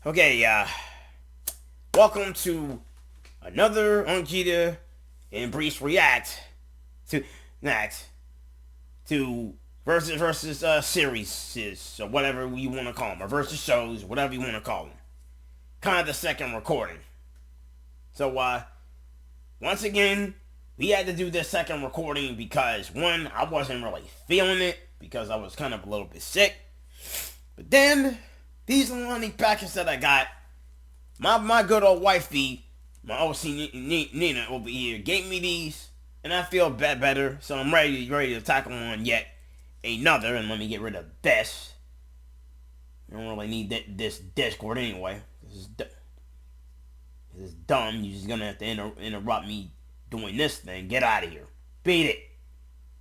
Okay, welcome to another Unkgeta and Breifs react to versus series, or whatever you want to call them, or versus shows, whatever you want to call them. Kind of the second recording. So, once again, we had to do this second recording because, one, I wasn't really feeling it because I was kind of a little bit sick. But then, these Lonnie packets that I got, my good old wifey, my OC Nina over here, gave me these, and I feel better, so I'm ready to tackle on yet another, and let me get rid of this. I don't really need this Discord anyway. This is dumb. You're just gonna have to interrupt me doing this thing. Get out of here. Beat it.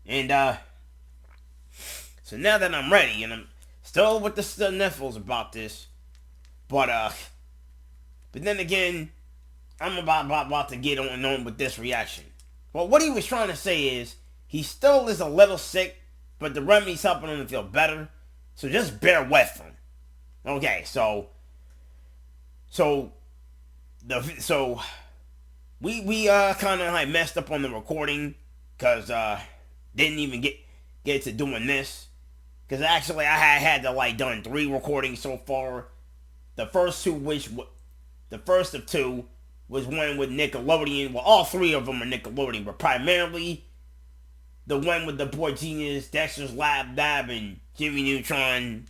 And, so now that I'm ready, and I'm still with the sniffles about this, but then again, I'm about to get on with this reaction. Well, what he was trying to say is, he still is a little sick, but the remedy's helping him to feel better, so just bear with him. Okay, so we kind of like messed up on the recording, cause didn't even get to doing this, cause actually I had to like done 3 recordings so far. The first of two was one with Nickelodeon. Well, all 3 of them are Nickelodeon, but primarily the one with the Boy Genius, Dexter's Lab, and Jimmy Neutron.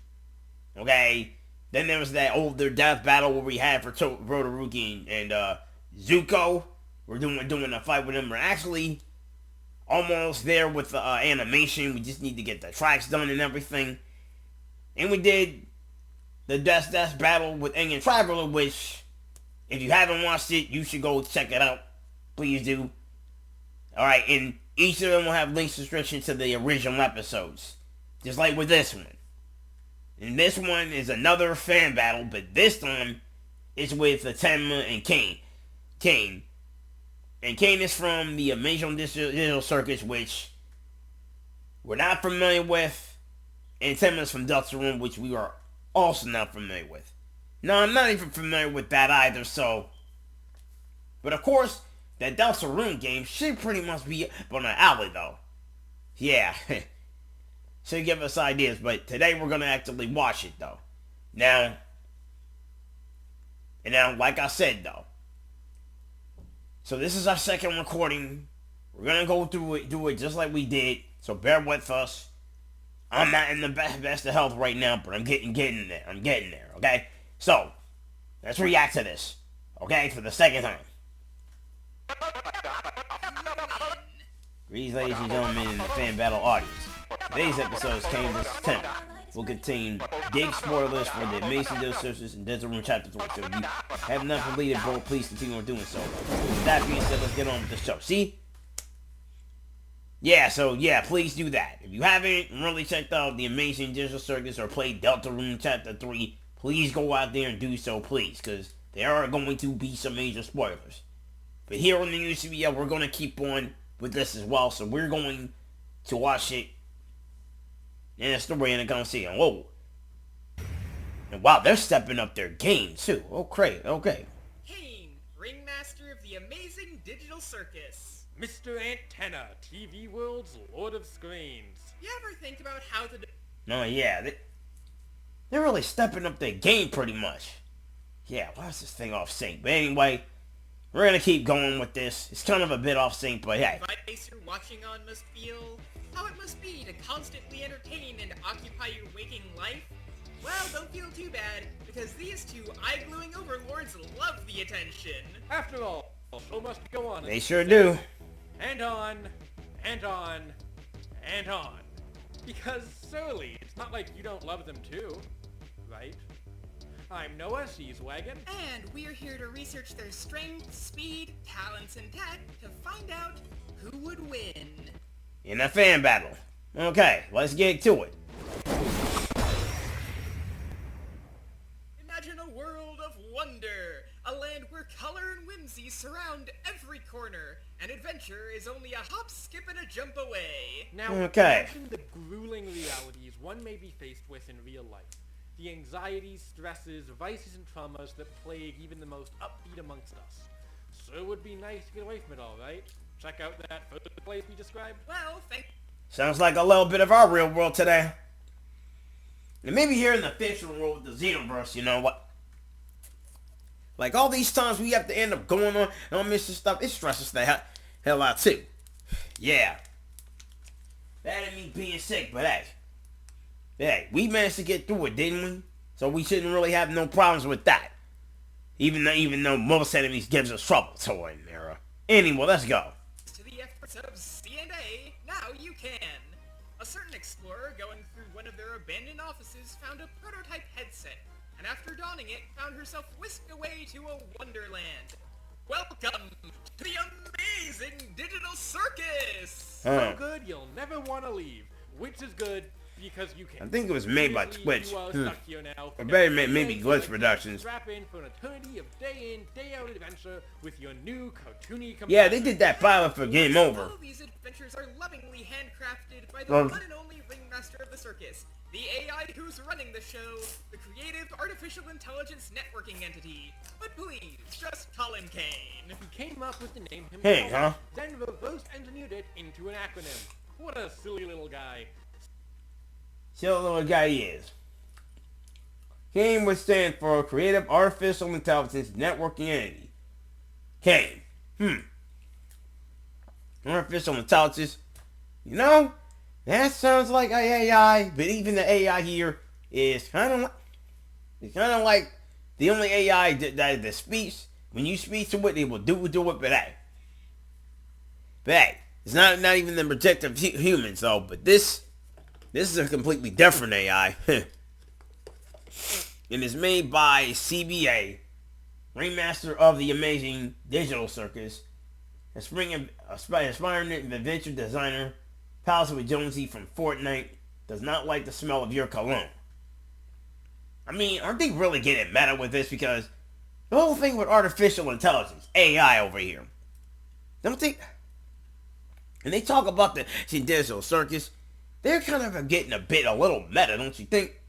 Okay. Then there was that older death battle where we had for Rotoruki and Zuko. We're doing a fight with them. We're actually almost there with the animation. We just need to get the tracks done and everything. And we did the Death battle with Aang and Traveler, which, if you haven't watched it, you should go check it out. Please do. Alright, and each of them will have links restriction to the original episodes. Just like with this one. And this one is another fan battle, but this time it's with Tenna and Caine. And Caine is from the Amazing Digital Circus, which we're not familiar with. And Tenna is from Deltrune, which we are also not familiar with. No, I'm not even familiar with that either, so. But of course, that Deltrune game should pretty much be up on our alley, though. Yeah. Should give us ideas, but today we're going to actually watch it, though. Now, like I said, though. So this is our second recording. We're going to go through it, do it just like we did, so bear with us. I'm not in the best of health right now, but I'm getting there. I'm getting there, okay? So, let's react to this, okay, for the second time. Greetings, ladies and gentlemen, in the fan battle audience. Today's episode is Caine vs. Tenna. Will contain big spoilers for the Amazing Digital Circus and Deltrune Chapter 3. So if you have not completed, bro, please continue on doing so. With that being said, let's get on with the show. See? Yeah, so yeah, please do that. If you haven't really checked out the Amazing Digital Circus or played Deltrune Chapter 3, please go out there and do so, please, because there are going to be some major spoilers. But here on the UCBL, we're going to keep on with this as well, so we're going to watch it in a story and going to see it. Whoa. And wow, they're stepping up their game, too. Oh, great, okay. Caine, ringmaster of the Amazing Digital Circus. Mr. Antenna, TV World's Lord of Screens. You ever think about how to... No, yeah, they're really stepping up their game pretty much. Yeah, why is this thing off sync? But anyway, we're going to keep going with this. It's kind of a bit off sync, but hey. Device you're watching on must feel how it must be to constantly entertain and occupy your waking life. Well, don't feel too bad, because these two eye-gluing overlords love the attention. After all, show must go on. They sure do. And on, and on, and on. Because, surely, it's not like you don't love them too, right? I'm Noah, she's Wagon. And we're here to research their strength, speed, talents, and tech to find out who would win. In a fan battle. Okay, let's get to it. Imagine a world of wonder, a land where color and whimsy surround every corner, and adventure is only a hop, skip, and a jump away. Now, Okay. imagine the grueling realities one may be faced with in real life. The anxieties, stresses, vices, and traumas that plague even the most upbeat amongst us. So it would be nice to get away from it all, right? Check out that photo place we described. Well, Sounds like a little bit of our real world today. And maybe here in the fictional world with the Xenoverse, you know what? Like all these times we have to end up going on and all this stuff, it stresses the hell out too. Yeah. That ain't me being sick, but hey, we managed to get through it, didn't we? So we shouldn't really have no problems with that. Even though most enemies gives us trouble. So in there. Anyway, let's go. to the efforts of C&A, now you can. A certain explorer going through one of their abandoned offices found a prototype headset, and after donning it, found herself whisked away to a wonderland. Welcome to the amazing digital circus! So good you'll never want to leave. Which is good because you can. I think it was made by Seriously, Twitch. you are stuck here now. Or better, maybe Yeah, Glitch so Productions. Strap in for an eternity of day in, day out adventure with your new cartoony companion. Yeah, they did that pilot for Game Over. All of these adventures are lovingly handcrafted by the Well- one and only ringmaster of the circus, the AI who's running the show, the Creative Artificial Intelligence Networking Entity. But please, just call him Caine. He came up with the name himself, Hey, huh? then reverse engineered it into an acronym. What a silly little guy. See what little guy he is. Caine would stand for Creative Artificial Intelligence Networking Entity. Caine. Artificial Intelligence. You know, that sounds like a AI, but even the AI here is kind of like the only AI that speaks. When you speak to it, it will do it, but hey, it's not even the protective humans though. But this is a completely different AI. And it's made by CBA, remaster of the amazing digital circus, aspiring adventure designer, pals with Jonesy from Fortnite, does not like the smell of your cologne. I mean, aren't they really getting meta with this? Because the whole thing with artificial intelligence, AI over here, don't they? And they talk about the digital circus, they're kind of getting a little meta, don't you think?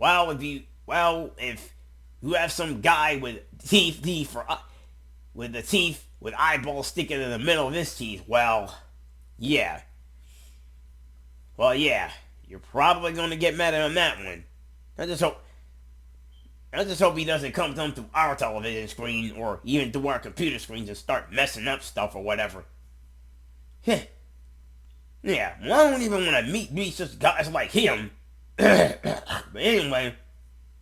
If you have some guy with teeth with eyeballs sticking in the middle of his teeth, yeah, you're probably gonna get meta on that one. I just hope he doesn't come through our television screen or even through our computer screens and start messing up stuff or whatever. Yeah, well, I don't even want to meet such guys like him. But anyway,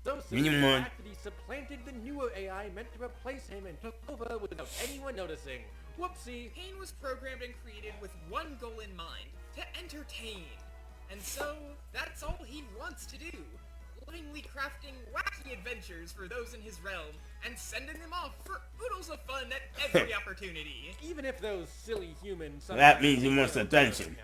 So soon, the fact that he supplanted the newer AI meant to replace him and took over without anyone noticing. Whoopsie. Caine was programmed and created with one goal in mind, to entertain. And so, that's all he wants to do. Lovingly crafting wacky adventures for those in his realm, and sending them off for oodles of fun at every opportunity. Even if those silly humans... That means he wants attention.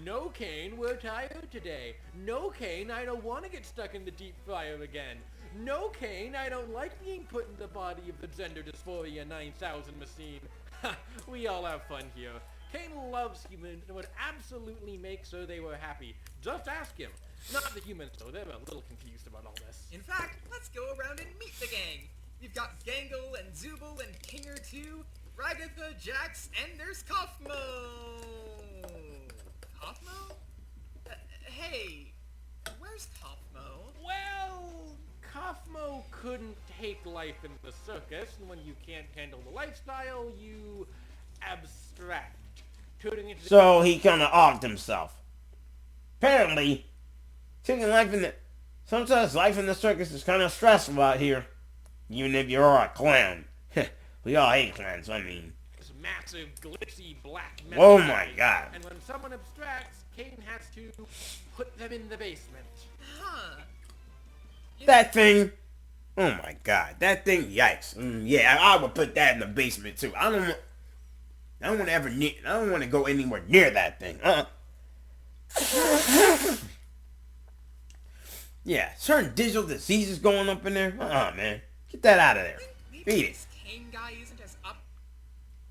No, Caine, we're tired today. No, Caine, I don't want to get stuck in the deep fryer again. No, Caine, I don't like being put in the body of the Gender Dysphoria 9000 machine. Ha, we all have fun here. Caine loves humans and would absolutely make sure they were happy. Just ask him. Not the humans, though. They're a little confused about all this. In fact, let's go around and meet the gang. We've got Gangle and Zooble and Kinger 2, Ragatha, Jax, and there's Kaufmo. Kaufmo? Hey, where's Kaufmo? Well, Kaufmo couldn't take life in the circus, and when you can't handle the lifestyle, you abstract. Turning into so he kind of offed himself. Apparently, sometimes life in the circus is kind of stressful out here, even if you're a clown. We all hate clowns, I mean. this massive, glitzy black metal. Oh my god. And when someone abstracts, Caine has to put them in the basement. Huh. That thing, Oh my god, that thing, yikes. Yeah, I would put that in the basement too. I don't want to I don't want to go anywhere near that thing. Yeah, certain digital diseases going up in there. Man, get that out of there. Maybe Beat it. this Caine guy isn't as up.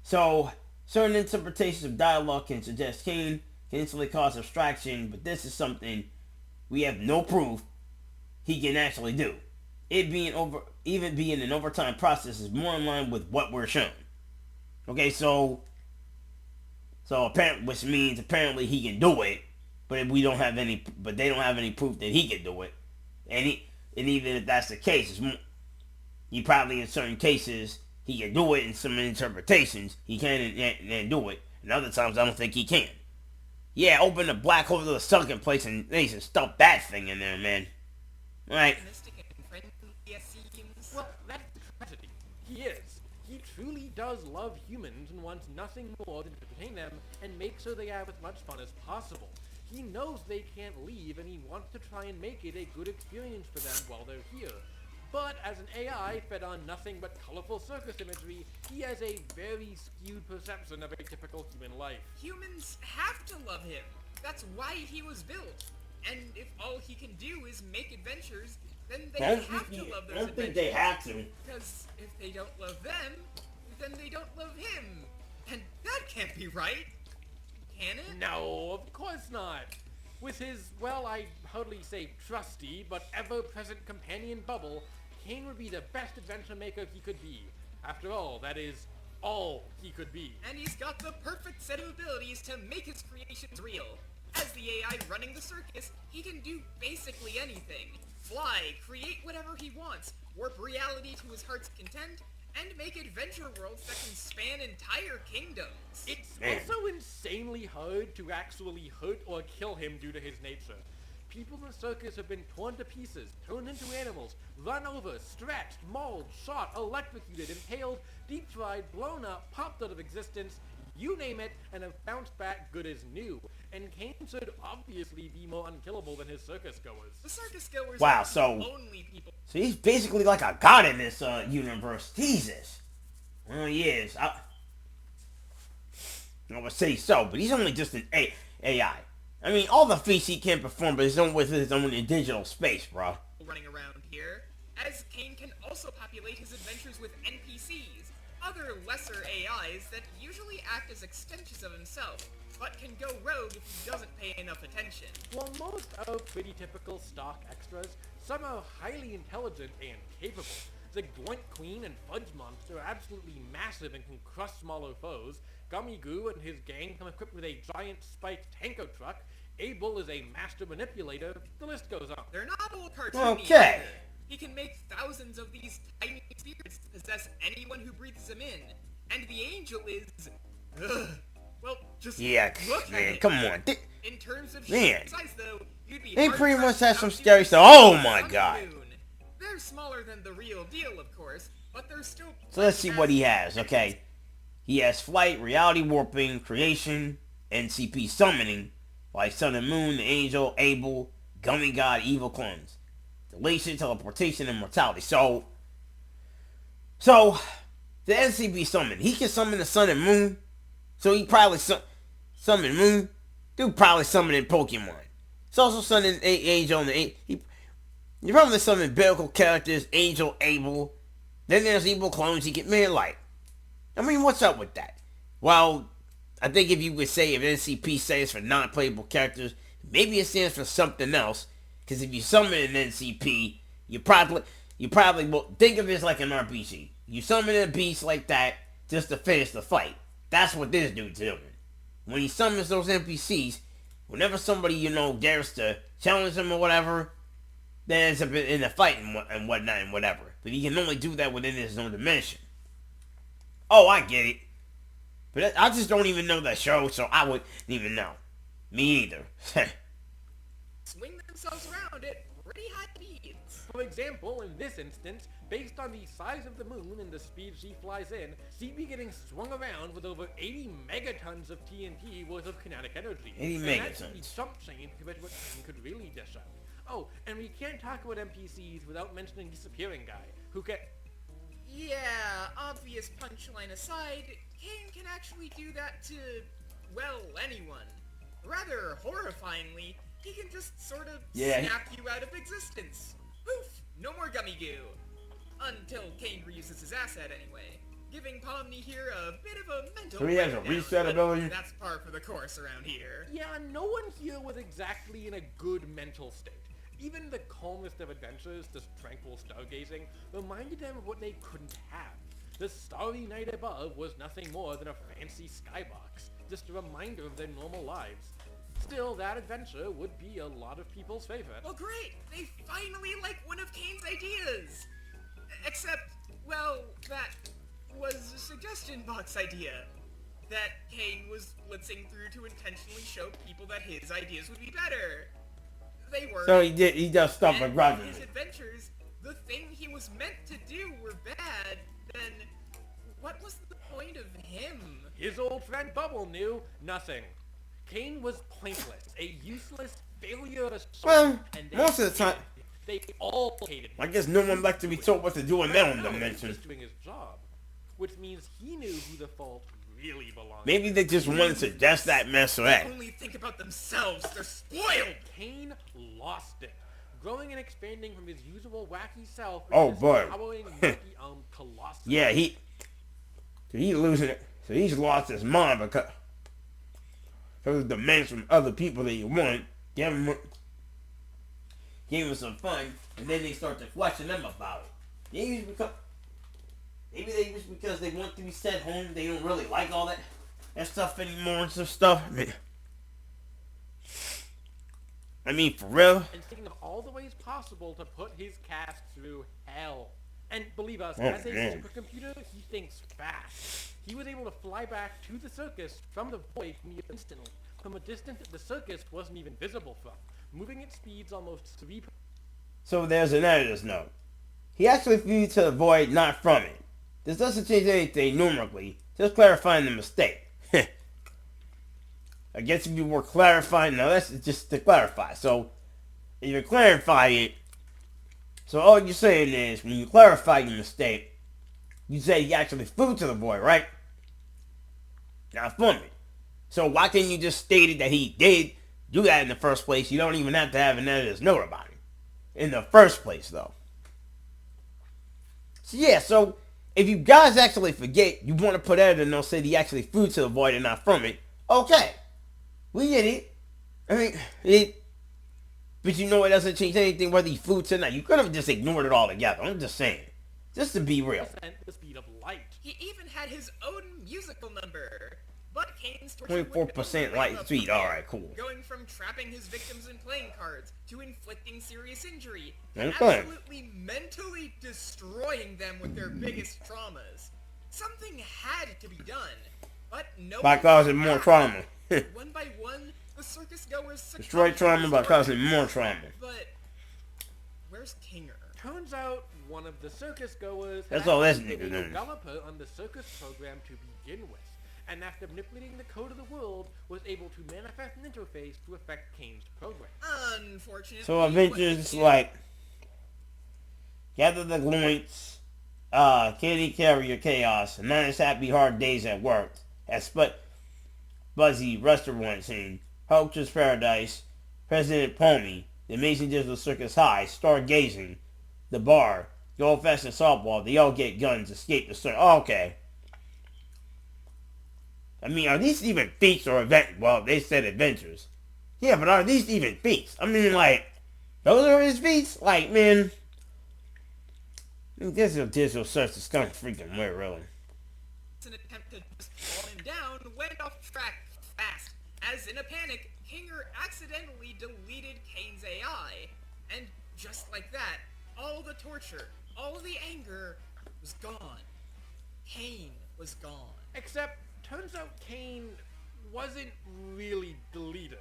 So, certain interpretations of dialogue can suggest Caine can instantly cause abstraction, but this is something we have no proof he can actually do. It even being an overtime process is more in line with what we're shown. Okay, so apparently, which means apparently he can do it, but they don't have any proof that he can do it, and even if that's the case, he probably in certain cases he can do it. In some interpretations, he can and do it. In other times, I don't think he can. Yeah, open the black hole to the sunken place and they should stuff that thing in there, man. All right. Well, that's the tragedy. He is. He truly does love humans and wants nothing more than to entertain them and make so they have as much fun as possible. He knows they can't leave and he wants to try and make it a good experience for them while they're here. But as an AI fed on nothing but colorful circus imagery, he has a very skewed perception of a typical human life. Humans have to love him. That's why he was built. And if all he can do is make adventures, then they have to love those adventures. I don't think they have to. Because if they don't love them, then they don't love him. And that can't be right. Can it? No, of course not. With his, well, I'd hardly say trusty, but ever-present companion Bubble, Caine would be the best adventure maker he could be. After all, that is all he could be. And he's got the perfect set of abilities to make his creations real. As the AI running the circus, he can do basically anything. Fly, create whatever he wants, warp reality to his heart's content, and make adventure worlds that can span entire kingdoms. It's also insanely hard to actually hurt or kill him due to his nature. People in the circus have been torn to pieces, turned into animals, run over, stretched, mauled, shot, electrocuted, impaled, deep-fried, blown up, popped out of existence, you name it, and have bounced back good as new. And Caine should obviously be more unkillable than his circus goers. The circus goers Wow, are so lonely people. So he's basically like a god in this universe. Jesus. Well, he is. I would say so, but he's only just an AI. I mean, all the feats he can perform, but with his own in digital space, bro. Running around here, as Caine can also populate his adventures with NPCs, other lesser AIs that usually act as extensions of himself, but can go rogue if he doesn't pay enough attention. While most are pretty typical stock extras, some are highly intelligent and capable. The Gloint Queen and Fudge Monster are absolutely massive and can crush smaller foes. Gummy Goo and his gang come equipped with a giant spiked tanko truck. Abel is a master manipulator. The list goes on. They're not all cartoony. Okay. Either. He can make thousands of these tiny spirits possess anyone who breathes them in. And the angel is... well, just look at man, it. come on. In terms of Man. size, though, you'd be They hard pretty much pressed to have some outdo scary the stuff. Oh Sun my and god. Moon. They're smaller than the real deal, of course, but they're still... So let's see what he has, okay? He has flight, reality warping, creation, NCP summoning, like Sun and Moon, the Angel, Abel, Gummy God, Evil Clones. Delation, teleportation, and mortality. So the NCP summon. He can summon the Sun and Moon. So he probably summon Moon. Dude probably summoning Pokemon. He's also summoning Angel and he probably summon biblical characters, Angel, Abel. Then there's Evil Clones he can like. I mean, what's up with that? Well, I think if you would say if NCP stands for non-playable characters, maybe it stands for something else. Because if you summon an NCP, you probably will think of it as like an RPG. You summon a beast like that just to finish the fight. That's what this dude's doing. When he summons those NPCs, whenever somebody, dares to challenge him or whatever, then ends up in a fight and whatnot and whatever. But he can only do that within his own dimension. Oh, I get it. But I just don't even know that show, so I wouldn't even know. Me either. swing themselves around at pretty high speeds. For example, in this instance, based on the size of the moon and the speed she flies in, she'd be getting swung around with over 80 megatons of TNT worth of kinetic energy. 80 and that should be megatons. chump change compared to what Caine could really dish out. Oh, and we can't talk about NPCs without mentioning the disappearing guy, who can... Yeah, obvious punchline aside, Caine can actually do that to, well, anyone. Rather horrifyingly, he can just sort of snap you out of existence. Poof! No more gummy goo. Until Caine reuses his asset anyway, giving Pomni here a bit of a mental So he has a breakdown, reset but ability? that's par for the course around here. Yeah, no one here was exactly in a good mental state. Even the calmest of adventures, this tranquil stargazing, reminded them of what they couldn't have. The starry night above was nothing more than a fancy skybox, just a reminder of their normal lives. Still, that adventure would be a lot of people's favorite. Well, great! They finally like one of Caine's ideas! Except, well, that was a suggestion box idea. That Caine was blitzing through to intentionally show people that his ideas would be better. They were. So he does stuff begrudgingly. His adventures, the thing he was meant to do, were bad. Then, what was the point of him? His old friend Bubble knew nothing. Caine was pointless, a useless failure of a soul, Well, and most of the time, they all hated him. I guess no one likes to be told what to do in their own No, he was dimension. just doing his job, which means he knew who the fault really belonged. Maybe they just wanted to suggest that mess or that. Only think about themselves. They're spoiled. Caine lost it, growing and expanding from his usual wacky self. Oh, into this boy. towering, multi-armed colossus. Yeah, he's losing it. So he's lost his mind because of the demands from other people that you want. Give him some fun, and then they start to question them about it. Maybe because they want to be sent home, they don't really like all that stuff anymore and some stuff. I mean, for real. And thinking of all the ways possible to put his cast through hell. And believe us, Oh, as a man. supercomputer, he thinks fast. He was able to fly back to the circus from the void instantly, from a distance that the circus wasn't even visible from, moving at speeds almost 3. So there's an editor's note. He actually flew to the void, not from it. This doesn't change anything numerically, just clarifying the mistake. I guess if you were clarifying, no, that's just to clarify. So, if you clarify it, so all you're saying is, when you clarify your mistake, you say he actually flew to the void, right? Not from it. So why can't you just state it that he did do that in the first place? You don't even have to have an editor's note about it. In the first place, though. So yeah, so if you guys actually forget, you want to put editor note say he actually flew to the void and not from it, okay. We get it. I mean, but you know it doesn't change anything whether he flew to or not. You could have just ignored it altogether. I'm just saying. Just to be real. The speed of light. He even had his own musical number. But Caine's 24% light speed. Alright, cool. Going from trapping his victims in playing cards to inflicting serious injury, Okay. absolutely mentally destroying them with their biggest traumas. Something had to be done, but no. By causing more trauma. One by one, the circus goers Destroy trauma by causing more trauma. But where's Kinger? Turns out one of the circus goers That's had all this actually nigga been a knows. developer on the circus program to begin with, and after manipulating the code of the world, was able to manifest an interface to affect Caine's program. Unfortunately. So Avengers like gather the gloints, Kitty Carrier Chaos, a nice happy hard days at work, as Buzzy Restaurant Scene, Hulk's Paradise, President Pomey, the Amazing Digital Circus High, Stargazing, the bar, the old-fashioned softball, they all get guns, escape the circus. Oh, okay. I mean, are these even feats or events? Well, they said adventures. Yeah, but are these even feats? I mean, like, those are his feats? Like, man, this digital search is kind of freaking weird, really. An attempt to just calm him down went off track fast, as in a panic, Kinger accidentally deleted Caine's AI, and just like that, all the torture, all the anger was gone. Caine was gone. Except, turns out Caine wasn't really deleted.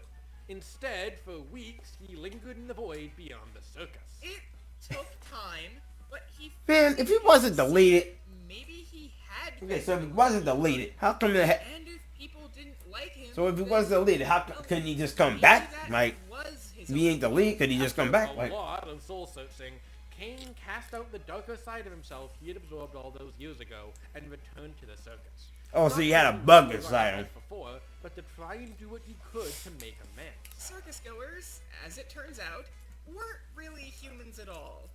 Instead, for weeks, he lingered in the void beyond the circus. It took time, but he... Man, if he wasn't deleted... Maybe he had... Okay, so if he wasn't deleted, how come that... And if people didn't like him... So if he then- wasn't deleted, how well, couldn't he just come maybe back? that Like, was his If he ain't the lead, could he just come back? After a lot of soul-searching, Caine cast out the darker side of himself he had absorbed all those years ago and returned to the circus. Oh, so he had a bug inside him. Before, but to try and do what he could to make amends. Circus goers, as it turns out, weren't really humans at all.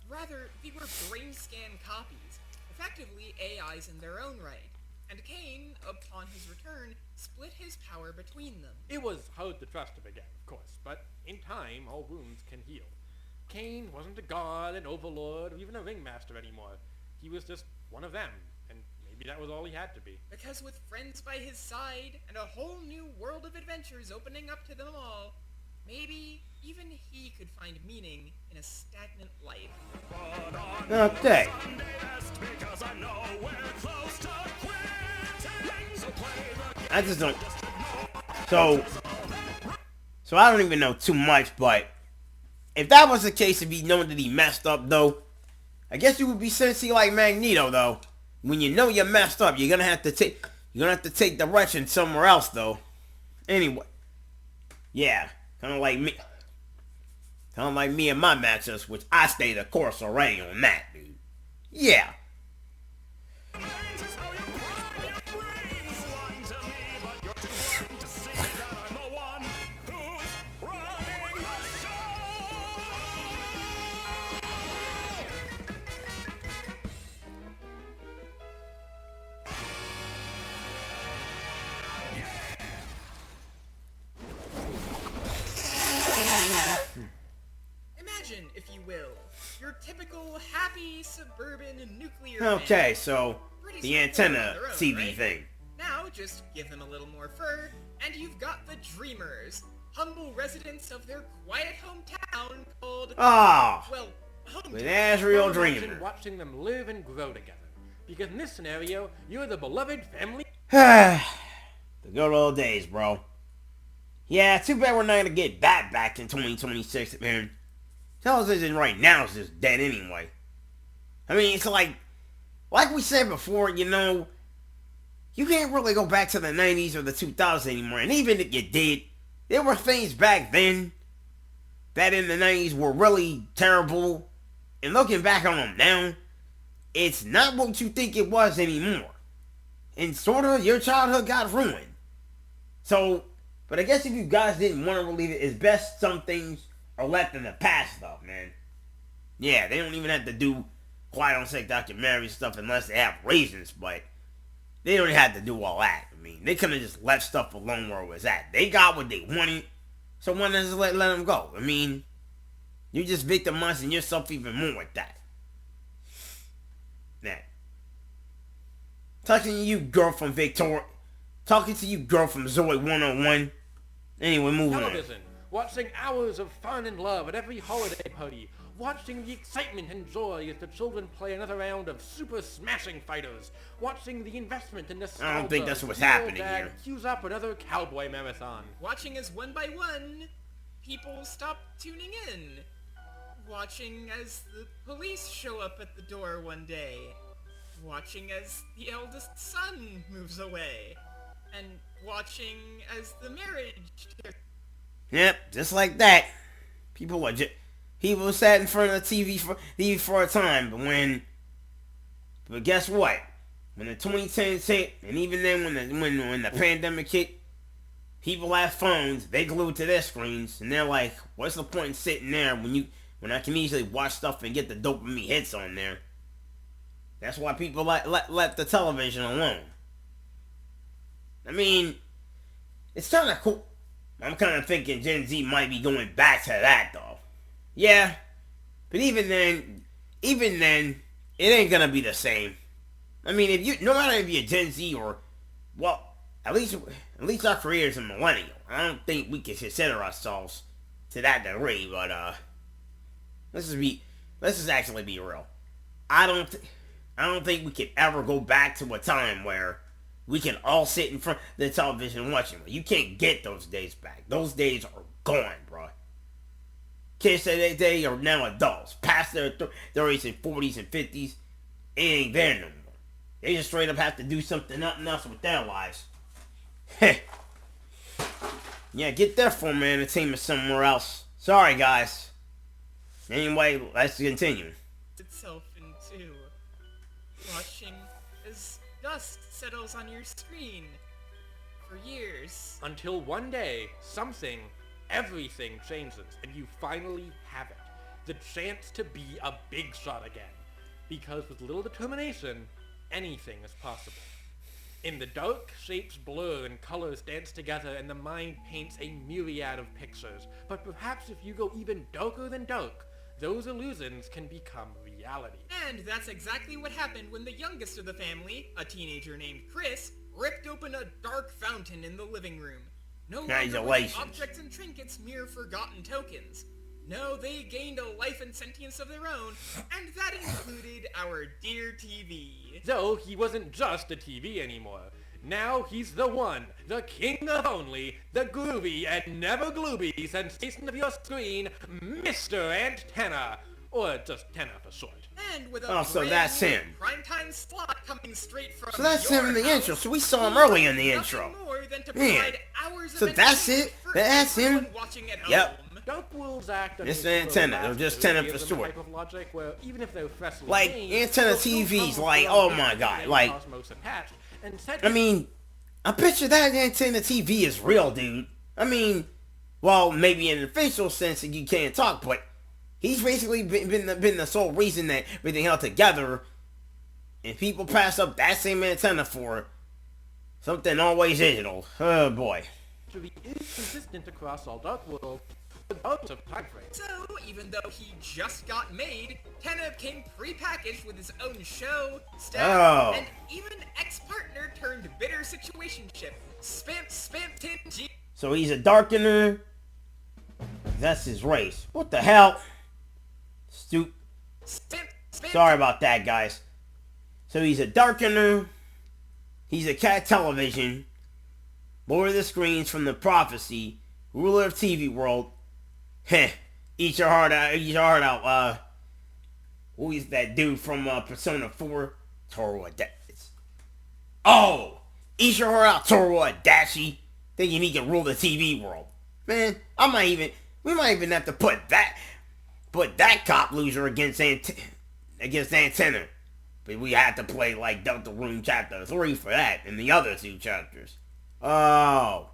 Rather, they were brain scan copies, effectively AIs in their own right. And Caine, upon his return, split his power between them. It was hard to trust him again, of course, but in time, all wounds can heal. Caine wasn't a god, an overlord, or even a ringmaster anymore. He was just one of them, and maybe that was all he had to be. Because with friends by his side, and a whole new world of adventures opening up to them all, maybe even he could find meaning in a stagnant life. Okay. I just don't. So I don't even know too much, but if that was the case, if he known that he messed up, though, I guess you would be sensey like Magneto, though. When you know you're messed up, you're gonna have to take direction somewhere else, though. Anyway, yeah, kind of like me and my matchups, which I stayed the course already on that, dude. Yeah. Imagine, if you will, your typical happy suburban nuclear Okay, man. so Pretty the straightforward antenna on their own, TV right? thing. Now, just give them a little more fur, and you've got the Dreamers, humble residents of their quiet hometown called, Ah, well, hometown. with Azrael Well, imagine Dreamer. watching them live and grow together. Because in this scenario, you're the beloved family. The good old days, bro. Yeah, too bad we're not gonna get that back in 2026, man. Television right now is just dead anyway. I mean, it's like we said before, you know, you can't really go back to the 90s or the 2000s anymore. And even if you did, there were things back then that in the 90s were really terrible. And looking back on them now, it's not what you think it was anymore. And sort of, your childhood got ruined. So, but I guess if you guys didn't want to relieve it, it's best some things are left in the past, though, man. Yeah, they don't even have to do quiet on sick documentary stuff unless they have reasons, but they don't have to do all that. I mean, they could have just left stuff alone where it was at. They got what they wanted, so why not just let them go? I mean, you're just victimizing yourself even more with that. Now, talking to you, girl from Victoria. Talking to you, girl from Zoe 101. Anyway, moving on. Television. Watching hours of fun and love at every holiday party. Watching the excitement and joy as the children play another round of Super Smashing Fighters. Watching the investment in nostalgia. I don't think that's what's as the old happening dad here. Cues up another cowboy marathon. Watching as one by one, people stop tuning in. Watching as the police show up at the door one day. Watching as the eldest son moves away. And watching as the marriage... Yep, just like that. People sat in front of the TV for a time, but guess what? When the 2010s hit, and even then when the pandemic hit, people have phones, they glued to their screens, and they're like, what's the point in sitting there when I can easily watch stuff and get the dopamine hits on there? That's why people let the television alone. I mean, it's kind of cool. I'm kind of thinking Gen Z might be going back to that, though. Yeah, but even then, it ain't gonna be the same. I mean, no matter if you're Gen Z or, well, at least our careers are millennial. I don't think we can consider ourselves to that degree, but let's just actually be real. I don't think we could ever go back to a time where we can all sit in front of the television watching. You can't get those days back. Those days are gone, bro. Kids today, they are now adults. Past their 30s and 40s and 50s. It ain't there no more. They just straight up have to do something else with their lives. Yeah, get their form of entertainment somewhere else. Sorry, guys. Anyway, let's continue. Itself into watching as dust settles on your screen for years. Until one day, everything changes, and you finally have it. The chance to be a big shot again. Because with little determination, anything is possible. In the dark, shapes blur and colors dance together, and the mind paints a myriad of pictures. But perhaps if you go even darker than dark, those illusions can become reality. And that's exactly what happened when the youngest of the family, a teenager named Chris, ripped open a dark fountain in the living room. No longer were the objects and trinkets mere forgotten tokens. No, they gained a life and sentience of their own, and that included our dear TV. Though he wasn't just a TV anymore. Now he's the one, the king of only, the groovy and never glooby sensation of your screen, Mr. Antenna. Or just Tenna for short. And with a so that's him. primetime slot coming straight from So that's your him in the house, intro. So we saw him early in the intro. more than to Man. provide hours of So that's entertainment it? for That's him? everyone watching at Yep. home. Dark World's act on It's a Antenna, sort or of just laughter Tenna gives for them a short. type of logic where even if they're freshly Like, made, Antenna they'll still TV's come like, from oh a my big god, like, cosmos attached, and set I mean, I picture that Antenna TV is real, dude. I mean, well, maybe in an official sense that you can't talk, but he's basically been the sole reason that everything held together, and people pass up that same antenna for something always digital. Oh boy. to be inconsistent across all Dark World, regardless of time frame. So, even though he just got made, Tenna came pre-packaged with his own show, staff, and even ex-partner turned bitter situationship. Spam, G. So he's a darkener. That's his race. What the hell? Spam. Sorry about that, guys. So he's a darkener. He's a cat television. Lord of the screens from the prophecy. Ruler of TV world. Heh. Eat your heart out. Eat your heart out. Who is that dude from Persona 4? Toru Adachi. Oh! Eat your heart out, Toru Adachi. Thinking he can rule the TV world. Man, we might even have to put that cop loser against Antenna. But we had to play like Deltrune Chapter 3 for that, and the other two chapters. Oh.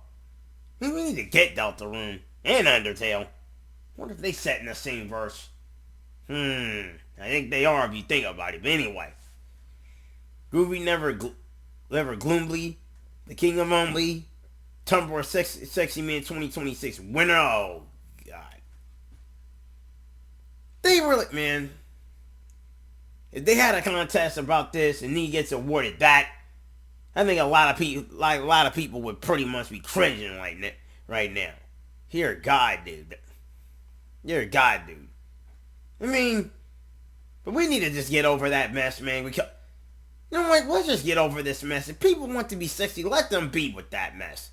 We need to get Deltrune and Undertale. What if they set in the same verse? I think they are if you think about it. But anyway. Groovy Never Gloomly, The King of Only, Tumblr Sexy Man 2026 winner. Oh, God. They really, man. If they had a contest about this and he gets awarded that, I think a lot of people would pretty much be cringing right now. You're a god, dude. You're a god, dude. I mean, but we need to just get over that mess, man. You know what? Let's just get over this mess. If people want to be sexy, let them be with that mess.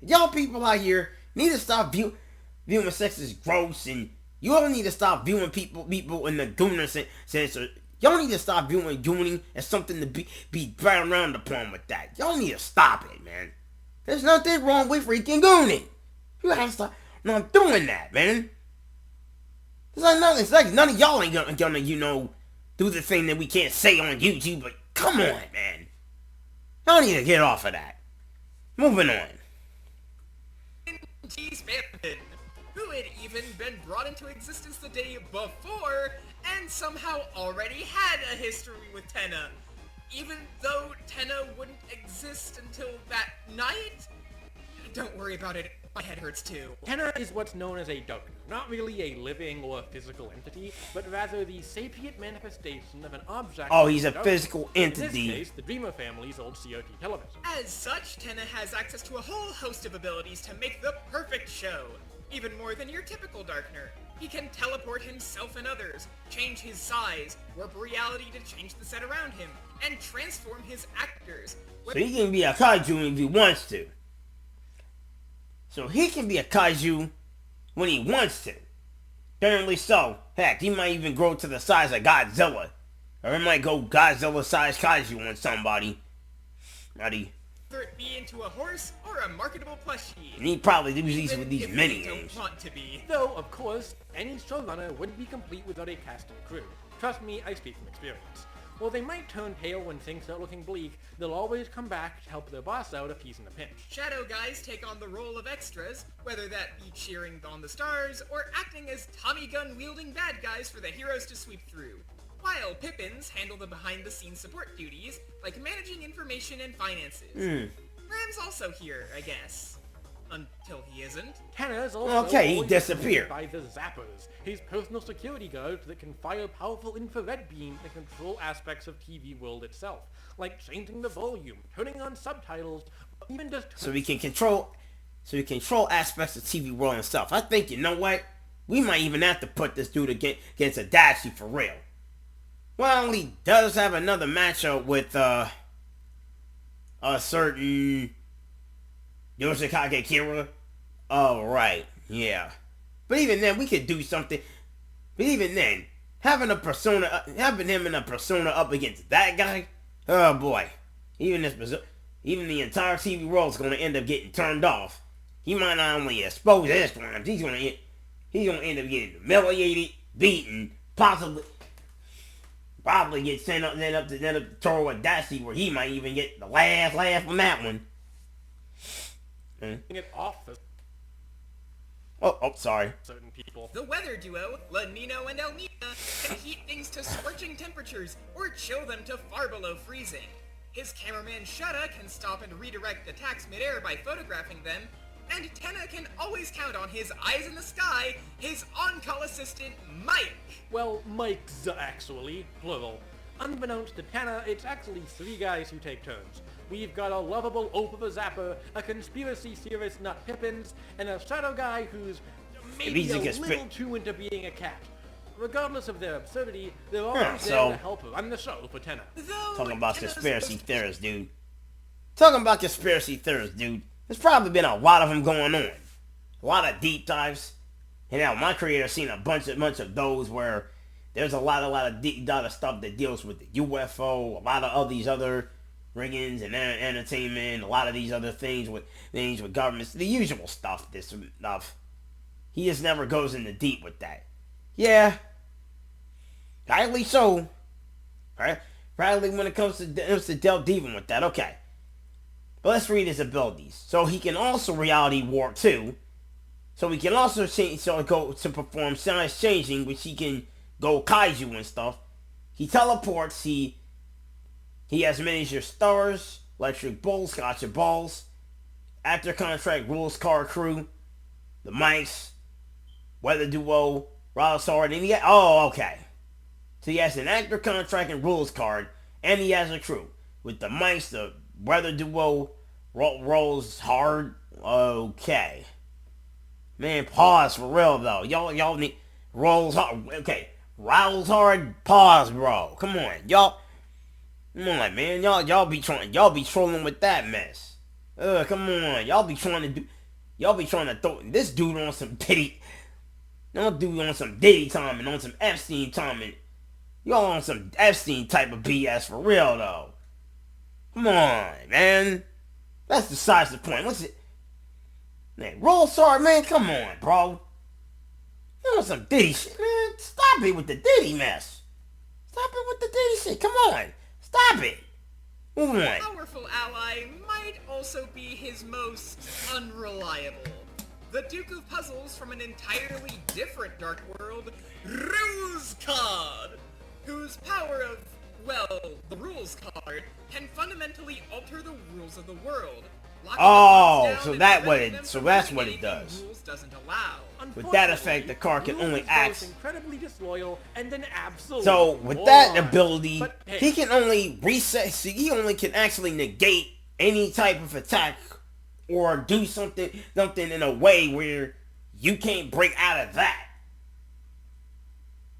Y'all people out here need to stop viewing sex as gross, and you all need to stop viewing people in the gooner sense. Y'all need to stop viewing gooning as something to be thrown around upon with that. Y'all need to stop it, man. There's nothing wrong with freaking gooning. You gotta stop not doing that, man. It's like none of y'all ain't gonna, do the thing that we can't say on YouTube, but come on, man. Y'all need to get off of that. Moving on. Who had even been brought into existence the day before, and somehow already had a history with Tenna. Even though Tenna wouldn't exist until that night? Don't worry about it, my head hurts too. Tenna is what's known as a dark, not really a living or physical entity, but rather the sapient manifestation of an object. Oh, he's a physical entity. In this case, the Dreamer family's old CRT television. As such, Tenna has access to a whole host of abilities to make the perfect show. Even more than your typical Darkner. He can teleport himself and others, change his size, warp reality to change the set around him, and transform his actors. So he can be a kaiju if he wants to. So he can be a kaiju when he wants to. Apparently so. Heck, he might even grow to the size of Godzilla. Or he might go Godzilla-sized kaiju on somebody. Ready? whether it be into a horse or a marketable plushie. And he probably do these Even with these if mini they don't games. want to be. Though, of course, any showrunner wouldn't be complete without a cast and crew. Trust me, I speak from experience. While they might turn tail when things start looking bleak, they'll always come back to help their boss out if he's in a pinch. Shadow guys take on the role of extras, whether that be cheering on the stars or acting as Tommy gun wielding bad guys for the heroes to sweep through. While Pippins handle the behind-the-scenes support duties, like managing information and finances. Ram's also here, I guess. Until he isn't. Tenna's also Okay, he always disappeared. accompanied by the Zappers, his personal security guards that can fire powerful infrared beams and control aspects of TV World itself, like changing the volume, turning on subtitles, or even just So we can control aspects of TV World and stuff. I think, you know what? We might even have to put this dude against Adachi for real. Well, he does have another matchup with a certain Yoshikage Kira. Oh, right. Yeah. But even then, we could do something. But even then, having him in a persona up against that guy, oh boy. Even the entire TV world is going to end up getting turned off. He might not only expose his crimes, he's going to end up getting humiliated, beaten, probably get sent up to Toro Adachi, where he might even get the last laugh on that one. it off for Oh, sorry. certain people. The weather duo, La Nino and El Nina, can heat things to scorching temperatures or chill them to far below freezing. His cameraman Shutta can stop and redirect attacks midair by photographing them, and Tenna can always count on his eyes in the sky, his on-call assistant, Mike. Well, Mike's actually, plural. Unbeknownst to Tenna, it's actually 3 guys who take turns. We've got a lovable oaf of a zapper, a conspiracy theorist nut Pippins, and a shadow guy who's maybe a little too into being a cat. Regardless of their absurdity, they're always there to help run the show for Tenna. Talking about conspiracy theorists, dude. There's probably been a lot of them going on. A lot of deep dives. And now my creator's seen a bunch of those where there's a lot of deep dive stuff that deals with the UFO, a lot of all these other ringings and entertainment, a lot of these other things with governments, the usual stuff. This stuff. He just never goes into deep with that. Yeah, rightly so. Right? Probably when it comes to delve deep with that. Okay, but let's read his abilities. So he can also reality warp too. So he can also go to perform size changing, which he can go kaiju and stuff. He teleports. He has miniature stars, electric balls, gotcha balls, actor contract, rules card crew, the mice, weather duo, Ralsard, and okay. So he has an actor contract and rules card, and he has a crew with the mice, the weather duo, rolls hard. Okay, man, pause for real though. Y'all need rolls hard. Okay, rolls hard. Pause, bro. Come on, y'all. Come on, man. Y'all be trolling with that mess. Come on. Y'all be trying to throw this dude on some Diddy. Y'all dude on some Diddy time and on some Epstein time and y'all on some Epstein type of BS for real though. Come on, man. That's besides the point. What's it? Man, roll sorry, man. Come on, bro. You on some Diddy shit, man. Stop it with the Diddy mess. Stop it with the Diddy shit. Come on. Stop it! Move on. A powerful ally might also be his most unreliable. The Duke of Puzzles from an entirely different Dark World, Rules Card, whose power of, well, the Rules Card, can fundamentally alter the rules of the world. So that's what it does. Rules doesn't allow. With that effect, the card can only act incredibly disloyal and then absolutely. So with that ability, he can only reset. See, he only can actually negate any type of attack or do something in a way where you can't break out of that.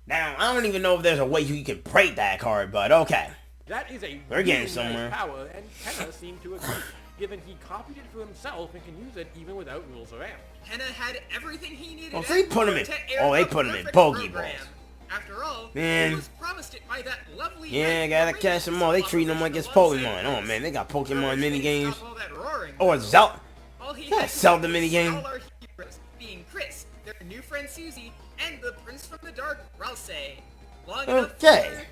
Now, I don't even know if there's a way you can break that card, but okay. That is a We're getting somewhere. Nice power, and Tenna seemed to agree, given he copied it for himself and can use it even without rules or amp. Tenna had everything he needed. Oh, so they put him in. Oh, they put him in Pokeball. After all, Man. he was promised it by that lovely Yeah, knight gotta who catch them all. They treat them like it's Pokemon. Oh man, they got Pokemon mini games. Oh, it's Zelda. Zelda mini game. All our heroes, being Chris, their new friend Susie, and the Prince from the Dark, Ralsei. Long enough Okay.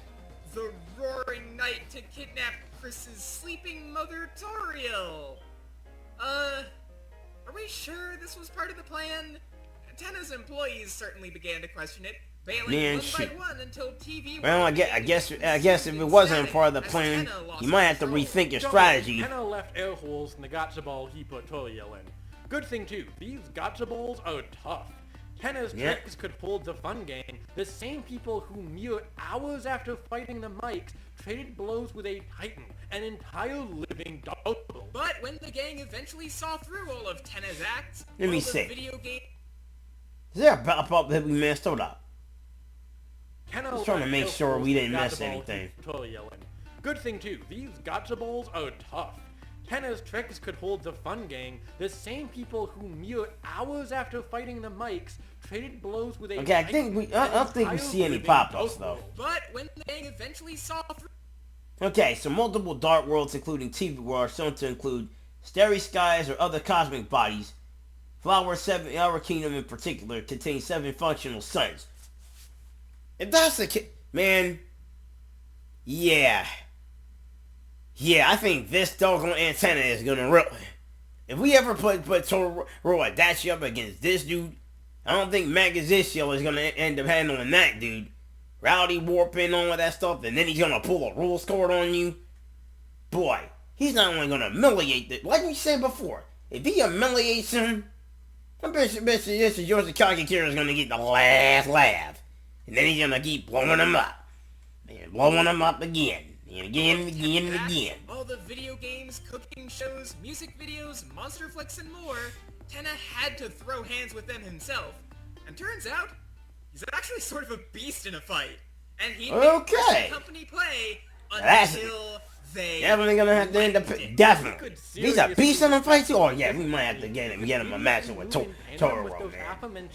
for the Roaring Knight to kidnap Chris's sleeping mother, Toriel. Are we sure this was part of the plan? Tenna's employees certainly began to question it, bailing one by one until TV... Well, I guess if it wasn't part of the plan, you might have to rethink your strategy. Tenna left air holes in the gotcha ball he put Toriel in. Good thing too, these gotcha balls are tough. Tenna's tricks could hold the fun game. The same people who mere hours after fighting the mics traded blows with a Titan, an entire living dog. But when the gang eventually saw through all of Tenna's acts, Let me all the see. video game... Is there a pop-up that we missed? Hold up. Tenna Just trying to make sure we didn't miss gotcha ball anything. he put Toriel in. Good thing too, these gotcha balls are tough. Tenna's tricks could hold the fun gang. The same people who mere hours after fighting the mics traded blows with a... Okay, I don't think we see any pop-ups though. But when the gang eventually saw through... Okay, so multiple dark worlds, including TV worlds, shown to include starry skies or other cosmic bodies. Flower 7, our kingdom in particular, contains 7 functional suns. If that's the case, man, yeah, I think this doggone antenna is gonna really. If we ever put Toro Adachi up against this dude, I don't think Magazissio is gonna end up handling that dude. Rowdy warping all of that stuff, and then he's gonna pull a rules card on you. Boy, he's not only gonna humiliate the, like we said before, if he humiliates him, I bet you this is Yoshikage Kira is gonna get the last laugh. And then he's gonna keep blowing him up. And blowing him up again. And again and again and again. All the video games, cooking shows, music videos, monster flicks, and more, Tenna had to throw hands with them himself. And turns out, he's actually sort of a beast in a fight. And he made the company play until they definitely gonna have to end up. Definitely. He's a beast in a fight too. Oh yeah, we might have to get him a match with Toro, man.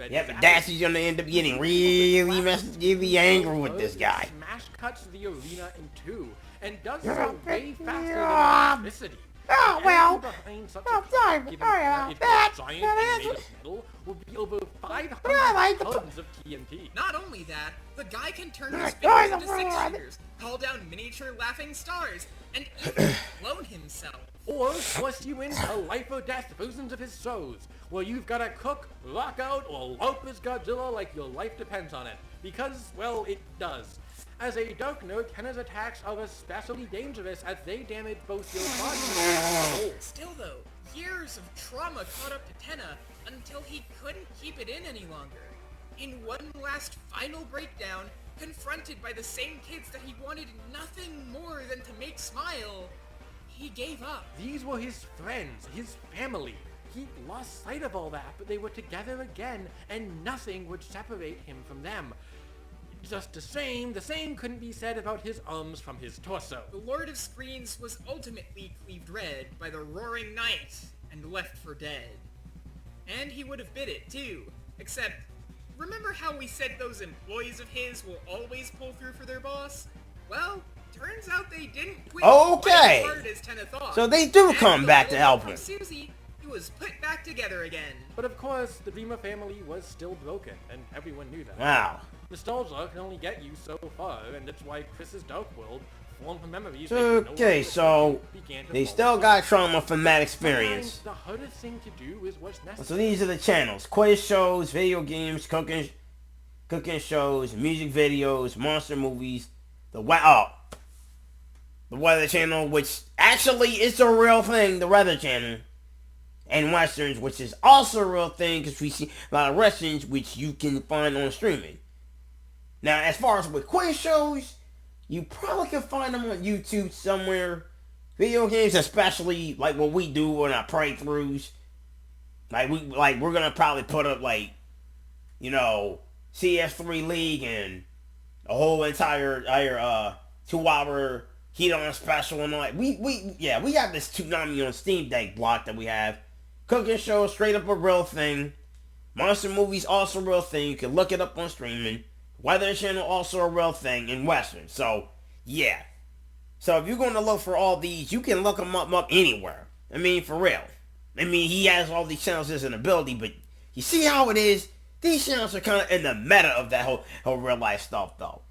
Yep, Adachi's gonna end up getting really angry with this guy. Smash cuts the arena in two and does so way faster than electricity. Oh well. I'm sorry about that. Giant metal would be over 500 tons of TNT. Not only that, the guy can turn his fingers into six-shooters, call down miniature laughing stars, and even clone himself. Or force you into life or death versions of his shows, where you've gotta cook, rock out, or lope as Godzilla like your life depends on it. Because, well, it does. As a dark note, Tenna's attacks are especially dangerous as they damage both your body and soul. Still though, years of trauma caught up to Tenna until he couldn't keep it in any longer. In one last final breakdown, confronted by the same kids that he wanted nothing more than to make smile, he gave up. These were his friends, his family. He lost sight of all that, but they were together again, and nothing would separate him from them. Just the same couldn't be said about his arms from his torso. The Lord of Screens was ultimately cleaved red by the Roaring Knight and left for dead. And he would have bit it too, except, remember how we said those employees of his will always pull through for their boss? Well, turns out they didn't quit quite as hard as Tenna thought. So they do come back to help him. Susie, he was put back together again. But of course, the Dreamer family was still broken, and everyone knew that. Wow. Nostalgia can only get you so far, and that's why Chris's Dark World formed from memories. Okay, so they still got trauma from that experience. The hardest thing to do is what's necessary. So these are the channels: quiz shows, video games, cooking shows, music videos, monster movies. The Weather Channel, which actually is a real thing. The Weather Channel. And Westerns, which is also a real thing because we see a lot of Westerns, which you can find on streaming. Now, as far as with quiz shows, you probably can find them on YouTube somewhere. Video games, especially like what we do on our playthroughs. We're gonna probably put up CS3 League and a whole entire 2-hour Heat-On special and all that. We have this Toonami on Steam Deck block that we have. Cooking shows, straight up a real thing. Monster movies, also a real thing. You can look it up on streaming. Weather Channel also a real thing in Western. So, yeah. So if you're going to look for all these, you can look them up anywhere. I mean, for real. I mean, he has all these channels as an ability, but you see how it is? These channels are kind of in the meta of that whole real life stuff, though.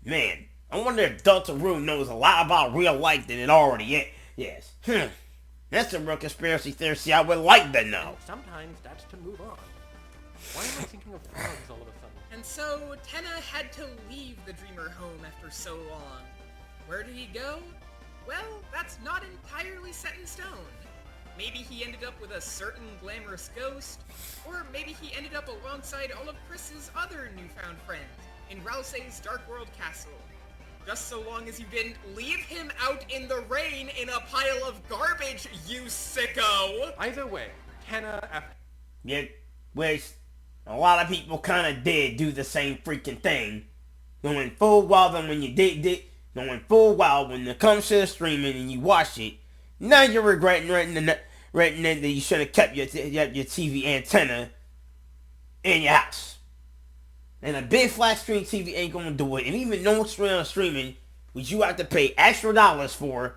Man, I wonder if Deltrune knows a lot about real life than it already is. That's a real conspiracy theory I would like to know. And sometimes that's to move on. Why am I thinking of frogs all of a sudden? And so, Tenna had to leave the Dreamer home after so long. Where did he go? Well, that's not entirely set in stone. Maybe he ended up with a certain glamorous ghost, or maybe he ended up alongside all of Chris's other newfound friends in Rousey's Dark World Castle. Just so long as you didn't leave him out in the rain in a pile of garbage, you sicko! Either way, Tenna Yeah, which a lot of people kind of did do the same freaking thing. Knowing full well that when you knowing full well when it comes to the streaming and you watch it, now you're regretting that you should have kept your TV antenna in your house. And a big flat screen TV ain't gonna do it. And even no streaming, which you have to pay extra dollars for,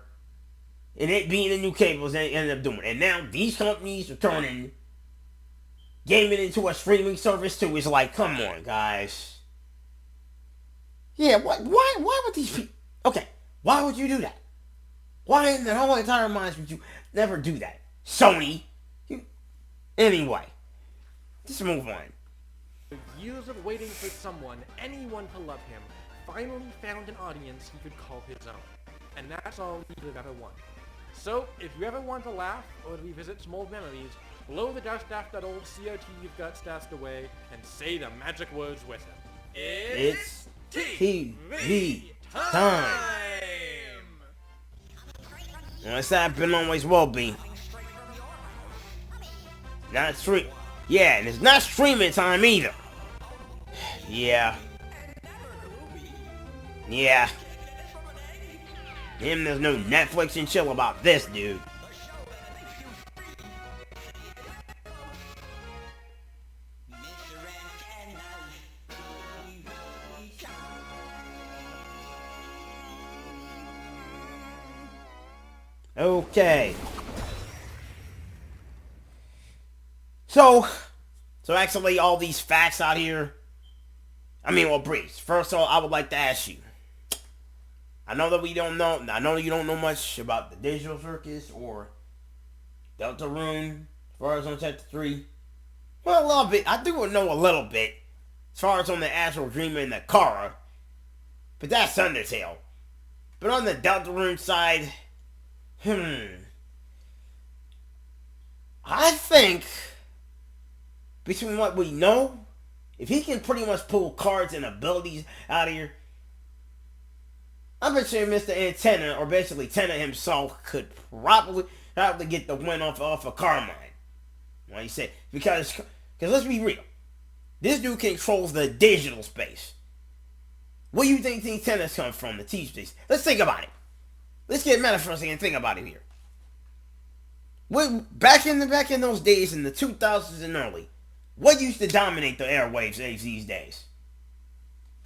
and it being the new cables, they ended up doing it. And now these companies are turning gaming into a streaming service too. It's like, come on, guys. Yeah, why would these people? Okay, why would you do that? Why in the whole entire minds would you never do that? Sony. Anyway, let's move on. Years of waiting for someone, anyone to love him, finally found an audience he could call his own. And that's all he could have ever wanted. So, if you ever want to laugh or revisit some old memories, blow the dust off that old CRT you've got stashed away and say the magic words with him. It's TV time! Well, it's happened, always will be. Not stream. Yeah, and it's not streaming time either. Yeah. There's no Netflix and chill about this, dude. Okay. So actually all these facts out here, Breifs. First of all, I would like to ask you. I know you don't know much about the digital Circus or Deltrune as far as on Chapter 3. Well, a little bit. I do know a little bit as far as on the actual Dreamer and the Kara. But that's Undertale. But on the Deltrune side, I think between what we know, if he can pretty much pull cards and abilities out of here, I'm pretty sure Mr. Antenna, or basically Tenna himself, could probably get the win off of Carmine. What you say? Because let's be real, this dude controls the digital space. Where do you think Tenna's come from? The TV space. Let's think about it. Let's get meta for a second and think about it here. Back in those days in the 2000s and early, what used to dominate the airwaves these days?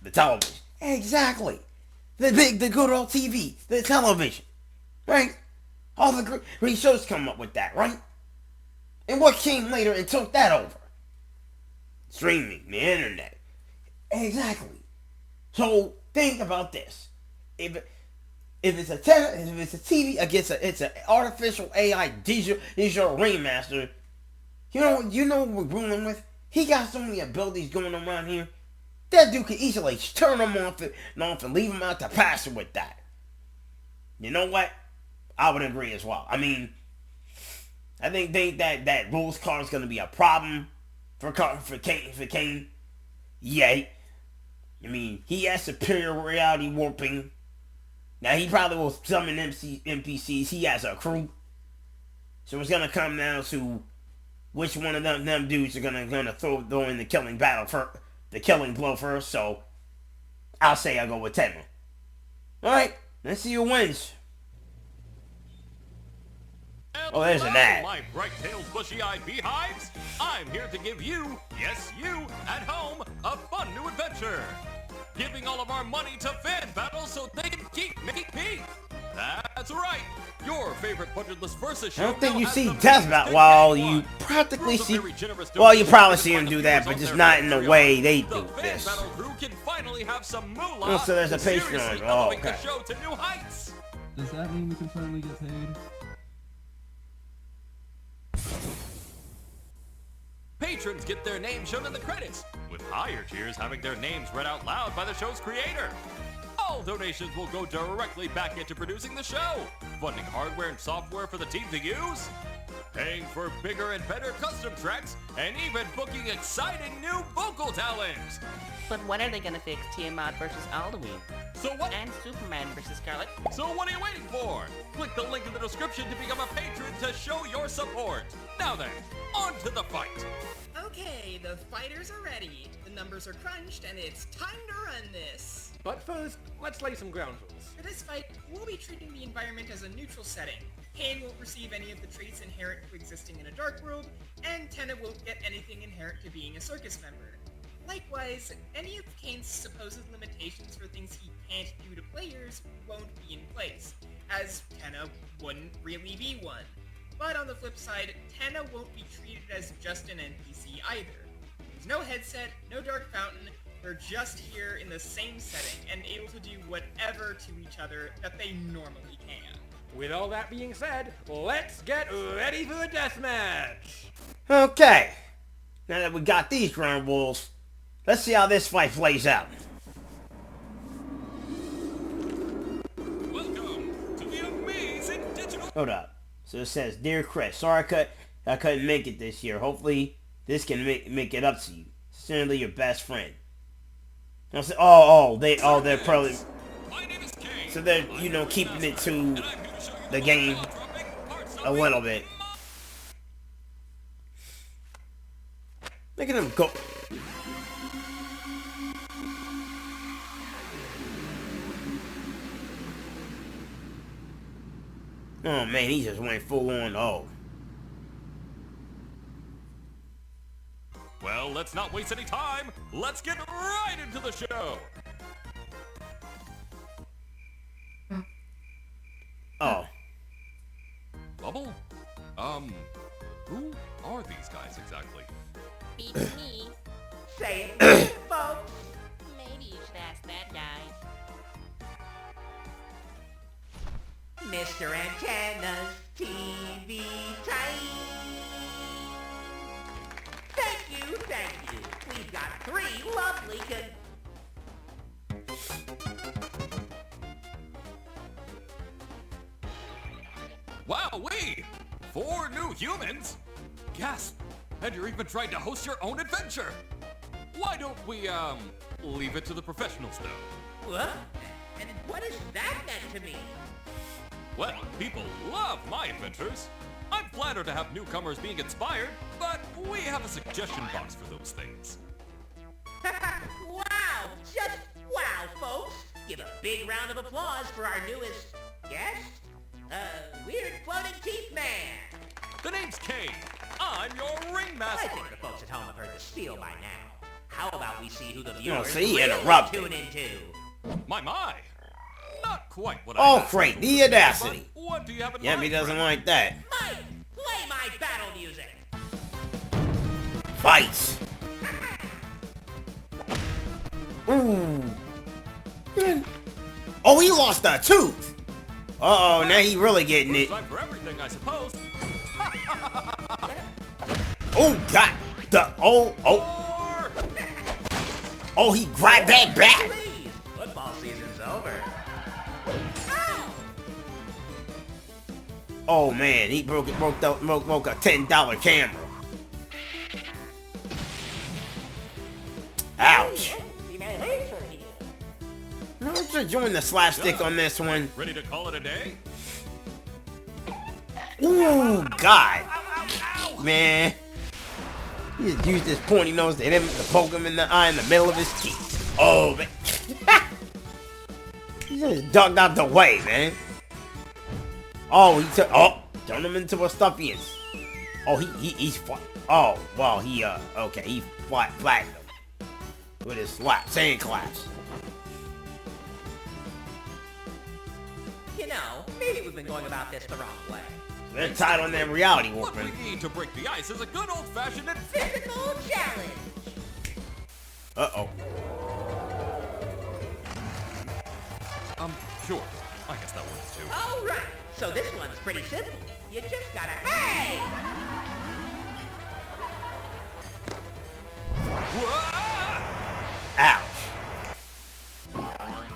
The television. Exactly. The good old TV. The television. Right? All the great shows come up with that, right? And what came later and took that over? Streaming, the internet. Exactly. So think about this. If it's a TV against it's an artificial AI digital remaster, you know what we're ruling with? He got so many abilities going around here. That dude could easily turn them off and leave them out to pasture with that. You know what? I would agree as well. I think that rules card is going to be a problem for Caine. Yeah. He has superior reality warping. Now, he probably will summon NPCs. He has a crew. So it's going to come down to which one of them dudes are going to throw in the killing blow first. So I'll say I'll go with Tenna. Alright, let's see who wins. Oh, there's an ad. My bright-tailed, bushy-eyed beehives. I'm here to give you, yes, you, at home, a fun new adventure. giving all of our money to fan battles so they can keep making peace. That's right. Your favorite budgetless versus show. I don't think now you has see the Deathmatch. biggest Well, big you game practically one. see. Rules of very generous Well, you probably donations see him by do the that, viewers but on just their not in the Patreon. way they The do fan this. battle crew can finally have some moolah. Oh, so there's a to Patreon. seriously Oh, elevate okay. the show to new heights. Does that mean we can finally get paid? Patrons get their names shown in the credits, with higher tiers having their names read out loud by the show's creator. All donations will go directly back into producing the show, funding hardware and software for the team to use, paying for bigger and better custom tracks, and even booking exciting new vocal talents. But when are they gonna fix Tiamat versus Halloween? So what? And Superman versus Scarlet? So what are you waiting for? Click the link in the description to become a patron to show your support. Now then, on to the fight. Okay, the fighters are ready. The numbers are crunched, and it's time to run this. But first, let's lay some ground rules. For this fight, we'll be treating the environment as a neutral setting. Caine won't receive any of the traits inherent to existing in a dark world, and Tenna won't get anything inherent to being a circus member. Likewise, any of Caine's supposed limitations for things he can't do to players won't be in place, as Tenna wouldn't really be one. But on the flip side, Tenna won't be treated as just an NPC either. There's no headset, no dark fountain, we're just here in the same setting and able to do whatever to each other that they normally can. With all that being said, let's get ready for the deathmatch! Okay. Now that we got these ground rules, let's see how this fight plays out. Welcome to the amazing digital... Hold up. So it says, Dear Chris, sorry I couldn't make it this year. Hopefully this can make it up to you. Sincerely, your best friend. They're probably... My name is Caine. So they're, keeping it to the game a little bit. Making them go... Oh man, he just went full on, Well, let's not waste any time. Let's get right into the show. Oh. Bubble? Who are these guys exactly? Beats me. Say it, folks. Maybe you should ask that guy. Mr. Antenna's TV time. Thank you. We've got 3 lovely Wowee! 4 new humans? Gasp! And you're even trying to host your own adventure! Why don't we, leave it to the professionals, though? What? And what is that meant to me? Well, people love my adventures. I'm flattered to have newcomers being inspired, but we have a suggestion box for those things. Wow! Just wow, folks! Give a big round of applause for our newest guest, Weird Floating Teeth Man! The name's Caine. I'm your ringmaster. I think the folks at home have heard the spiel by now. How about we see who the viewers see, really interrupted. tune into? My! Not quite what Oh, I had great, hoped the for, audacity. but what do you have in Yep, mind, he doesn't friend? like that. Mike, play my battle music! Fights. Ooh. Oh, he lost a tooth. Uh-oh, now he really getting it. Time for everything, I suppose. Oh, God. Oh, he grabbed that bat. Please, football season's over. Oh, man, he broke a $10 camera. Ouch. I'm just enjoying the slapstick on this one. Ready to call it a day? Ooh, God. Man. He just used his pointy nose to hit him, to poke him in the eye in the middle of his teeth. Oh, man. He just ducked out the way, man. Oh, turned him into a stuffy. Oh, he's oh, well, okay, he flattened him. with his sand claps. You know, maybe we've been going about this the wrong way. They're tied on that reality What warping. we need to break the ice is a good old-fashioned Physical challenge! Uh-oh. Sure. I guess that works too. Alright, so this one's pretty simple. You just gotta, hey! Ouch.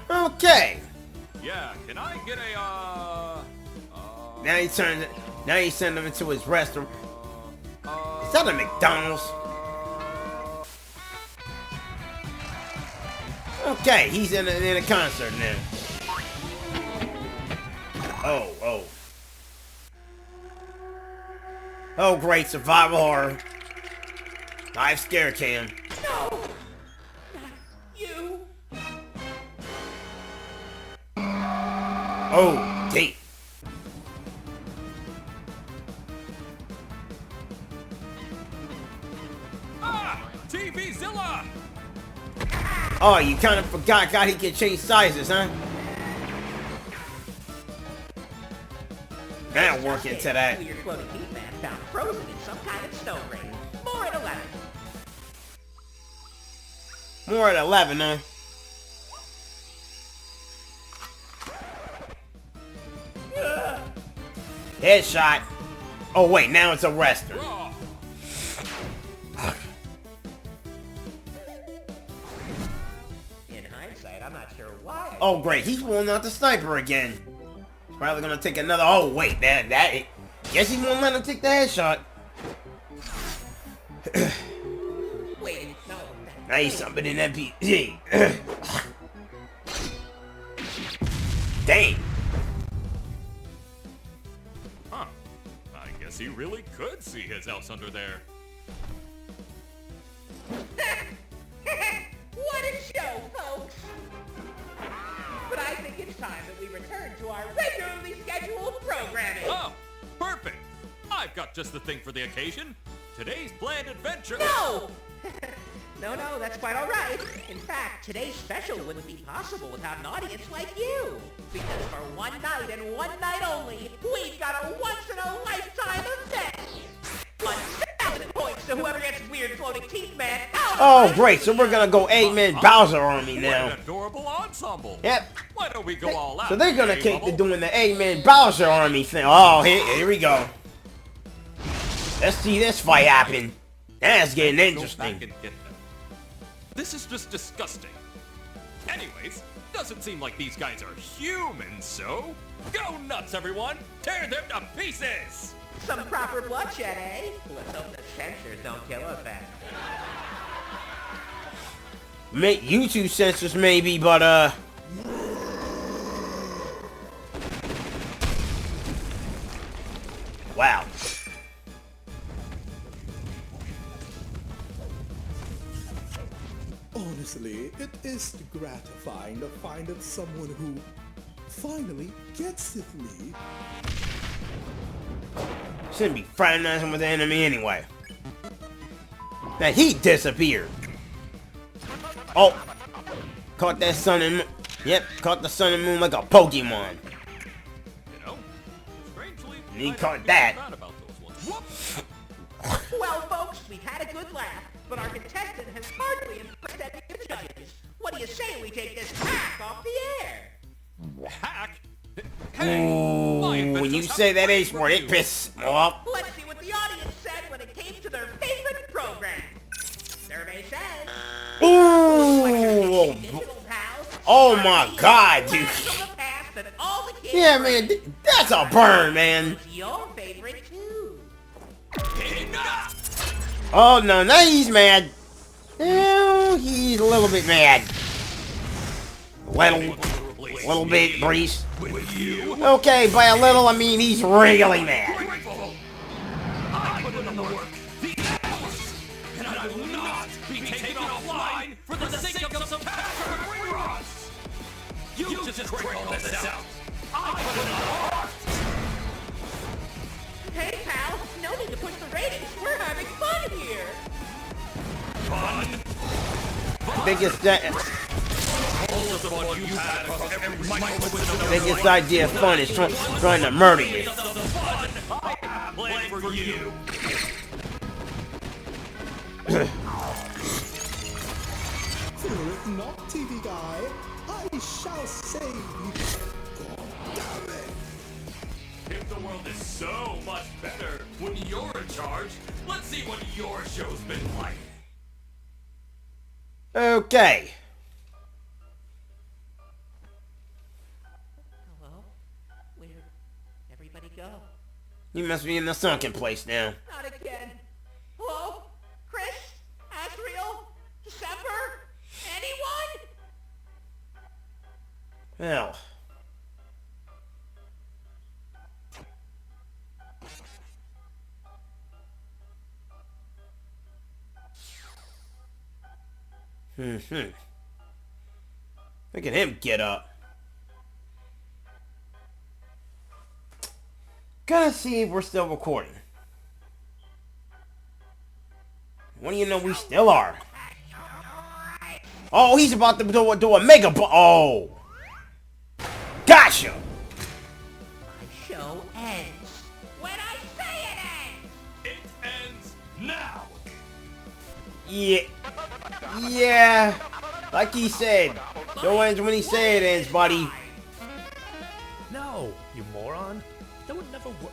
Okay. Yeah, can I get a, Now he sent him into his restaurant. Is that a McDonald's? Okay, he's in a concert now. Oh. Oh, great, survival horror. Live scare cam. No! Not you! Oh, deep. TV-Zilla! Oh, you kind of forgot God he can change sizes, huh? Now work into that. Weird floating heat man found frozen in some kind of stone ring. More at 11. More at 11, huh? Headshot. Oh, wait, now it's a wrestler. In hindsight, I'm not sure why. Oh, great, he's pulling out the sniper again. He's probably gonna take another. Oh, wait, that. Guess he won't let him take the headshot. Wait, no. Nice, something in that beat. Dang. Huh. I guess he really could see his house under there. What a show, folks! But I think it's time that we return to our regularly scheduled programming. Oh, perfect. I've got just the thing for the occasion. Today's planned adventure. No! No, that's quite all right. In fact, today's special wouldn't be possible without an audience like you. Because for one night and one night only, we've got a once-in-a-lifetime event. 1,000 points to whoever gets weird floating teeth man out. Oh, great, so we're gonna go 8-man Bowser Army What now. an adorable ensemble. Yep. Why don't we go all out? So they're gonna eh, keep Bubble? doing the 8-man Bowser Army thing. Oh, here we go. Let's see this fight happen. That's getting Go back interesting. and get them. This is just disgusting. Anyways, doesn't seem like these guys are human, so go nuts, everyone! Tear them to pieces! Some proper bloodshed, eh? Let's hope the censors don't kill us then. YouTube censors maybe, but wow. Honestly, it is gratifying to find that someone who finally gets with me. Shouldn't be fraternizing with the enemy anyway. Now he disappeared. Oh, caught that sun and yep, caught the sun and moon like a Pokemon. You know, strangely, And he I caught don't feel that. bad about those ones. Whoops! Well, folks, we've had a good laugh, but our contestant has hardly impressed any of the judges. What do you say we take this hack off the air? Hack? Hey, my Ooh, when inventions you have say that great H word, it reviews. pisses me off. Let's see what the audience said when it came to their favorite program. Survey says... Ooh. Digital pals Oh are my the God, blast dude. from the past that all the kids Yeah, remember. man, that's a burn, man. Who's your favorite too? Oh no, now he's mad. Now he's a little bit mad. Little bit, Breifs. Okay, by a little I mean he's really mad. I put in the work, the hours, and I will not be taken offline for the sake of some passion reruns. You just crank all this out. I put in the heart. Hey, pal, no need to push the ratings. We're having fun here. Fun. biggest idea of fun is trying to murder you. Plan for you. Fear it not, TV guy. I shall save you. God damn it. If the world is so much better when you're in charge, let's see what your show's been like. Okay. Hello? Where'd everybody go? You must be in the sunken place now. Not again. Hello? Chris? Asriel? December? Anyone? Well. Look at him get up. Gotta see if we're still recording. What do you know, we still are. Oh, he's about to do a mega oh. Gotcha. My show ends when I say it ends. It ends now. Yeah, like he said, show ends when he say it ends, buddy. No, you moron. That would never work.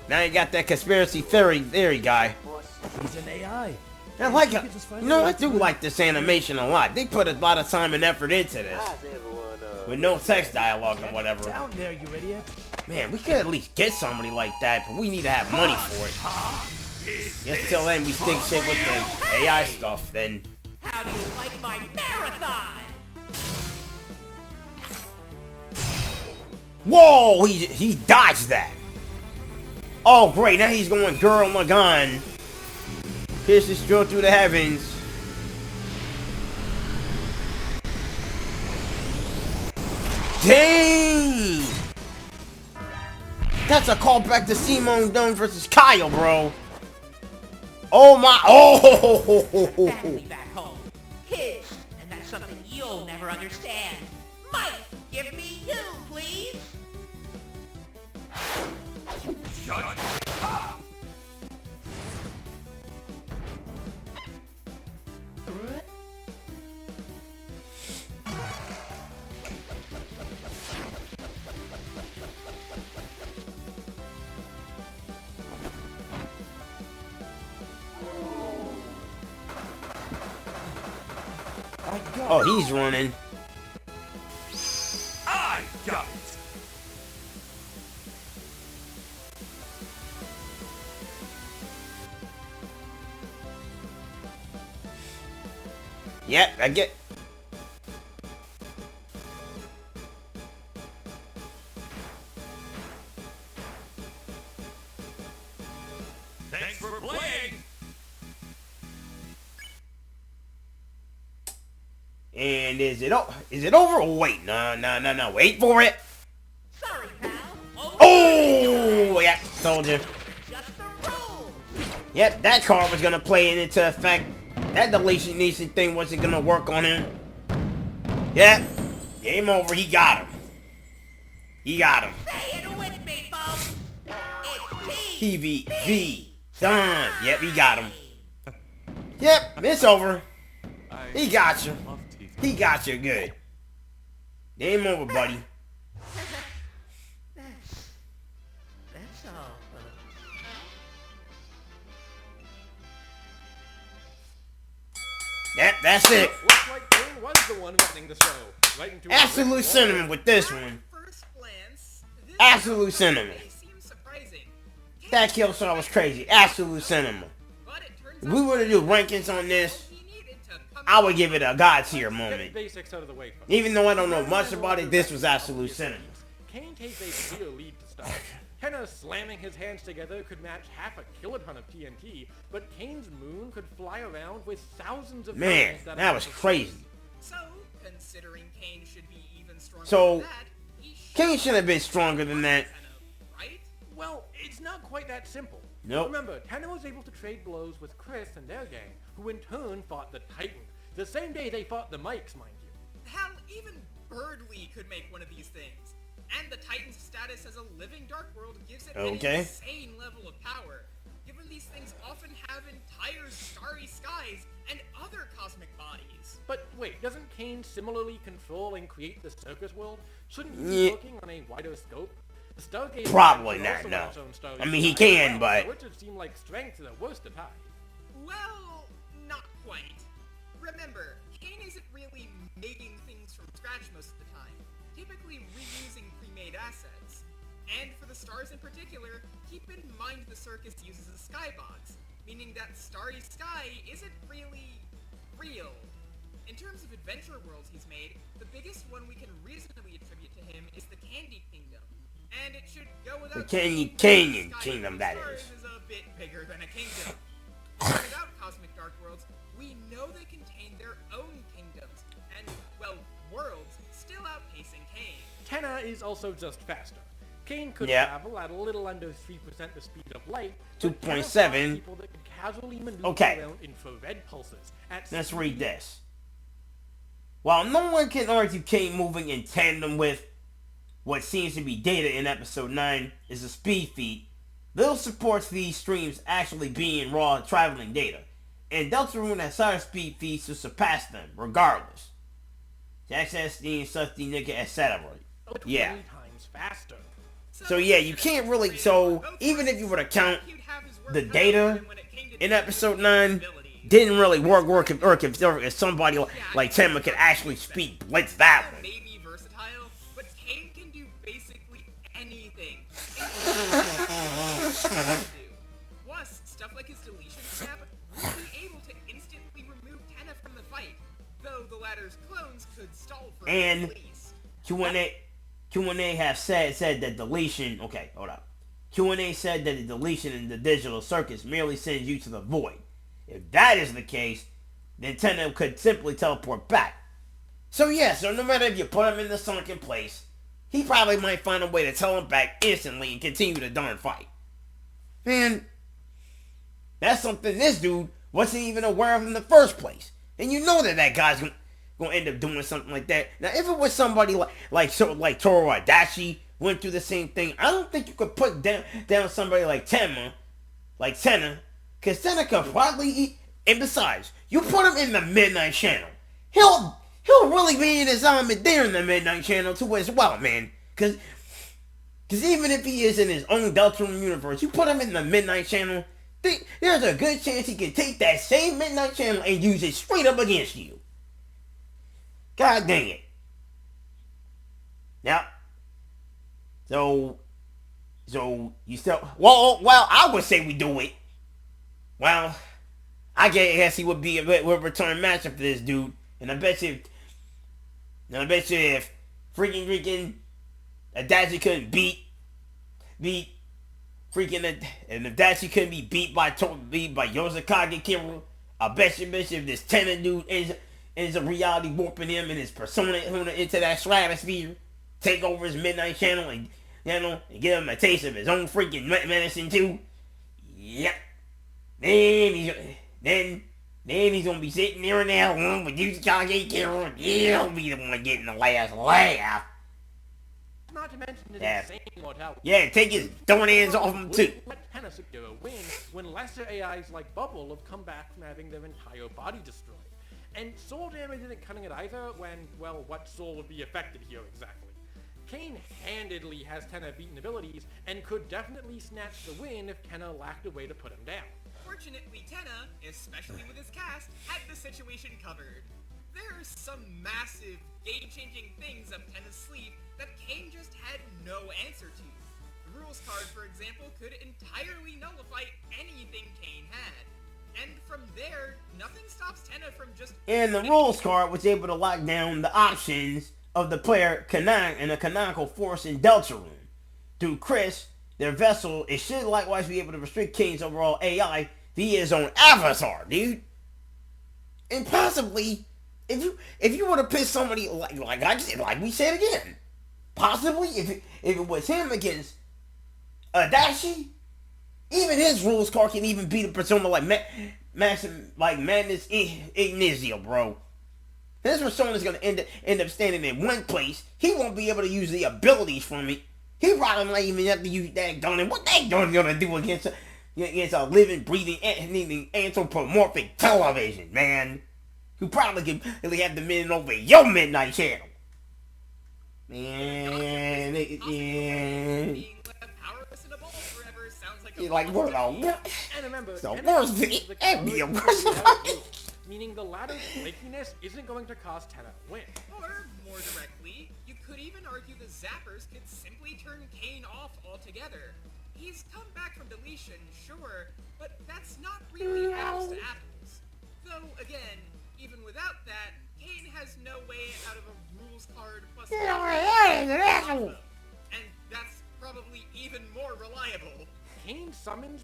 Now you got that conspiracy theory guy. He's an AI. I like it. You know, I do like this animation a lot. They put a lot of time and effort into this. With no text dialogue or whatever. Down there, you idiot. Man, we could at least get somebody like that, but we need to have money for it. Just till then, we stick shit with the AI stuff, then. How do you like my marathon? Whoa! He dodged that. Oh, great. Now he's going Girl Lagan. Pierces drill through the heavens. Dang! That's a callback to Simone Dunn versus Kyle, bro. Oh my! Oh! Family back home. Kids, and that's something you'll never understand. Mike, give me you, please. Shut up. Oh, he's running. I got it. Yep, I get. Thanks for playing. And is it over? Oh, wait, no, wait for it. Sorry, pal. Oh, yeah, told you. Just the rules. Yep, that card was gonna play into effect. That deletion nation thing wasn't gonna work on him. Yep, game over. He got him. He got him. Say it with me, folks. It's TVV. Done. Yep, he got him. Yep, it's over. He got you. He got you good. Game over, buddy. That's all. Yep, that's it. Looks like Caine was the one running the show. Right into Absolute sentiment with this one. First glance, this Absolute sentiment. may seem surprising. That kill shot was crazy. Absolute sentiment. But it turns If we were to do rankings on this, he needed to come I would give it a god tier Get the moment. basics out of the way first. Even though I don't know much about it, this was absolute sentiment. Caine takes a clear lead to start. Tenna slamming his hands together could match half a kiloton of TNT, but Caine's moon could fly around with thousands of Man, times that amount was of crazy. So, considering Caine should be even stronger So, than that, he Caine should have been stronger than that. Tenna, right? Well, it's not quite that simple. Nope. Remember, Tenna was able to trade blows with Chris and their gang, who in turn fought the Titan, The same day they fought the Mikes, mind you. Hell, even Birdly could make one of these things. And the Titan's status as a living Dark World gives it an insane level of power, given these things often have entire starry skies and other cosmic bodies. But wait, doesn't Caine similarly control and create the Circus world? Shouldn't he be looking on a wider scope? The Stargate Probably also not, no. has its own starry I mean, he sky as can, well, but... which would seem like strength to the worst of times. Well, not quite. Remember, Caine isn't really making things from scratch most of the time, typically reusing pre-made assets. And for the stars in particular, keep in mind the Circus uses a skybox, meaning that starry sky isn't really real. In terms of adventure worlds he's made, the biggest one we can reasonably attribute to him is the Candy Kingdom. And it should go without Canyon Kingdom, that is. Is a bit bigger than a kingdom. Without cosmic dark worlds, we know they contain their own kingdoms, and, well, worlds, still outpacing Caine. Tenna is also just faster. Caine could travel at a little under 3% the speed of light. 2.7. People that could casually maneuver around infrared pulses. Let's read this. While no one can argue Caine moving in tandem with what seems to be Data in episode 9 is a speed feat, little supports these streams actually being raw traveling Data, and Deltrune has higher speed feats to surpass them, regardless. XSD, Susty, Nigga, etc. Yeah. 20 times faster. So yeah, you can't really, so even if you were to count the Data in episode 9, didn't really work if somebody like Tenma could actually speak Blitz that one. Maybe versatile, but Caine can do basically anything. Plus, stuff like his deletion snap would be able to instantly remove Tenna from the fight, though the latter's clones could stall for at least. Q&A have said that deletion, okay, hold up. Q&A said that the deletion in the digital circus merely sends you to the void. If that is the case, then Tenna could simply teleport back. So yeah, so no matter if you put him in the sunken place, he probably might find a way to tell him back instantly and continue the darn fight. Man, that's something this dude wasn't even aware of in the first place. And you know that guy's gonna end up doing something like that. Now, if it was somebody like Toru Adachi went through the same thing, I don't think you could put down somebody like Tenna, because Tenna could probably eat. And besides, you put him in the Midnight Channel, he'll really be in his element there in the Midnight Channel too as well, man. Because even if he is in his own Deltrune universe, you put him in the Midnight Channel, there's a good chance he can take that same Midnight Channel and use it straight up against you. God dang it. Now, so you still, well, I would say we do it. Well, I guess he would be a return matchup for this dude, and I bet you if freaking Adachi couldn't beat freaking, and if Adachi couldn't be beat by Yosakage Kira, I bet you if this Tenna dude ends up reality warping him and his persona into that stratosphere, take over his Midnight Channel and give him a taste of his own freaking medicine too. Yep. Then he's gonna be sitting there in that room with UCBL-Ultimate, and he'll be the one getting the last laugh. Not to mention his insane mortality. Yeah, take his darn hands off him too. Let Tenna secure a win when lesser AIs like Bubble have come back from having their entire body destroyed. And soul damage isn't cutting it either when, well, what soul would be affected here exactly? Caine handedly has Tenna beaten abilities and could definitely snatch the win if Tenna lacked a way to put him down. Fortunately, Tenna, especially with his cast, had the situation covered. There's some massive, game-changing things up Tenna's sleeve that Caine just had no answer to. The rules card, for example, could entirely nullify anything Caine had. And from there, nothing stops Tenna from just... And the rules card was able to lock down the options of the player Caine and a canonical force in Deltrune. Through Chris, their vessel, it should likewise be able to restrict Caine's overall AI via his own avatar, dude. And possibly, if you were to pick somebody like we said again, possibly if it was him against Adachi, even his rules card can even beat a persona like Madness Ignizio, bro. This Persona's gonna end up standing in one place. He won't be able to use the abilities from it. He probably might even have to use that gun. And what that gun gonna do against a living, breathing, anthropomorphic television, man? Who probably could really have the men over your midnight channel. Man, like what the And remember, so Tenna worse uses the the code meaning the latter's flakiness isn't going to cost Tenna a win. Or, more directly, you could even argue the Zappers could simply turn Caine off altogether. He's come back from deletion, sure, but that's not really apples to apples. Though, again, even without that, Caine has no way out of a rules card plus and that's probably even more reliable. Caine summons...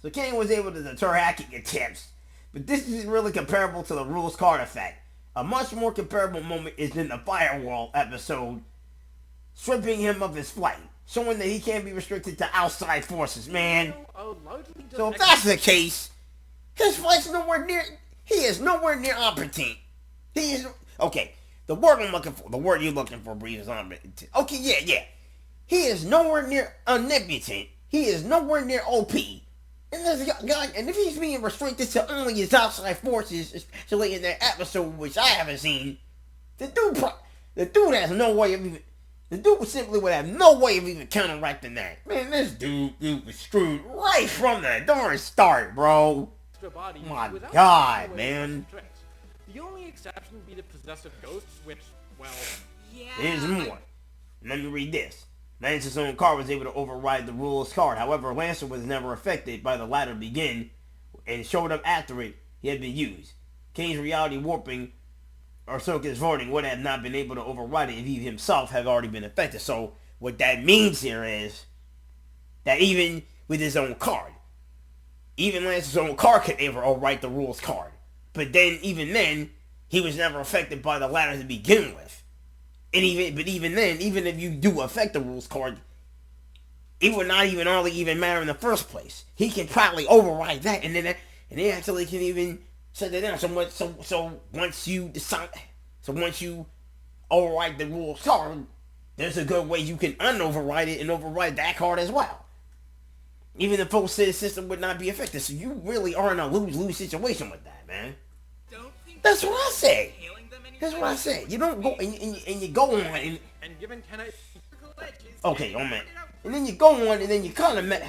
So Caine was able to deter hacking attempts, but this isn't really comparable to the rules card effect. A much more comparable moment is in the Firewall episode, stripping him of his flight, showing that he can't be restricted to outside forces, man. So if that's the case, his flight's nowhere near... He is nowhere near omnipotent. He is... Okay, the word I'm looking for, the word you're looking for, Breifs, is omnipotent. Okay, yeah. He is nowhere near omnipotent. He is nowhere near OP. And if he's being restricted to only his outside forces, especially in that episode, which I haven't seen, the dude has no way of even... The dude simply would have no way of even counteracting that. Man, this dude was screwed right from the darn start, bro. My God, man. The only exception would be the possessive ghosts, which, well... Yeah... There's more. Let me read this. Lancer's own card was able to override the rules card. However, Lancer was never affected by the latter begin and showed up after it had been used. Caine's reality warping or Circus voting would have not been able to override it if he himself had already been affected. So what that means here is that even with his own card, even Lancer's own card could ever overwrite the rules card. But then, even then, he was never affected by the latter to begin with. And even then, even if you do affect the rules card, it would not even hardly even matter in the first place. He can probably override that, and they actually can even shut it down. So once you decide, once you override the rules card, there's a good way you can unoverride it and override that card as well. Even the full system would not be affected. So you really are in a lose-lose situation with that, man. That's what I say. That's what I said. You don't go and you go on and given Tenna... Okay, oh man. And then you go on and then you kind of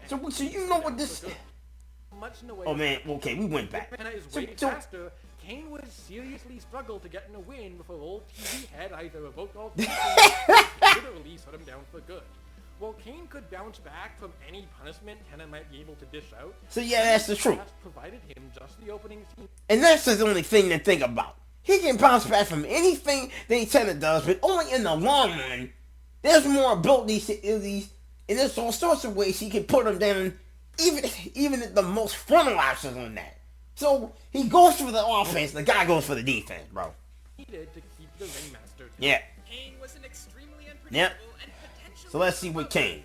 So you know what this... Oh man, okay, we went back. Tenna is way faster. Caine would seriously struggle to get in a win before old TV had either revoked all literally shut him down for good. While Caine could bounce back from any punishment Tenna might be able to dish out, so yeah, that's the truth. Provided him just the opening scene. And that's the only thing to think about. He can bounce back from anything that Tenna does, but only in the long run. There's more abilities, and there's all sorts of ways he can put him down, even at the most frontal options on that. So he goes for the offense, the guy goes for the defense, bro. Needed to keep the ringmaster. Yeah. Caine was an extremely unpredictable Yep. and potentially... So let's see what Caine.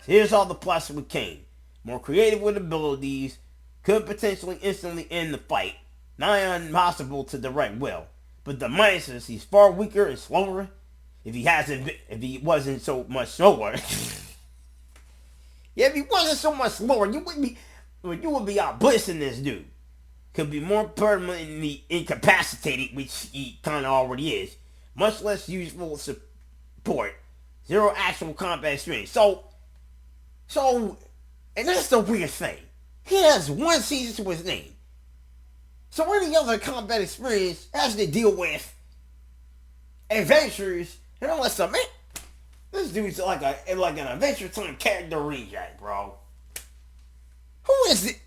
Here's all the pluses with Caine. More creative with abilities, could potentially instantly end the fight, nigh impossible to direct will. But the minuses, he's far weaker and slower. If he wasn't so much slower. Yeah, if he wasn't so much slower, you would be outblitzing this dude. Could be more permanently incapacitated, which he kind of already is. Much less useful support. Zero actual combat experience. So, and that's the weird thing. He has one season to his name. So any other combat experience has to deal with adventures, and all that stuff. Man, this dude's like an Adventure Time character reject, bro. Who is it?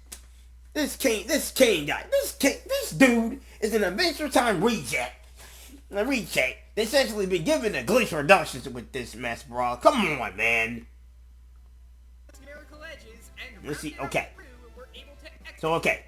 This Caine guy. This dude is an Adventure Time reject. A reject. They essentially been given a glitch reductions with this mess, bro. Come on, man. Let's see. Okay. So okay.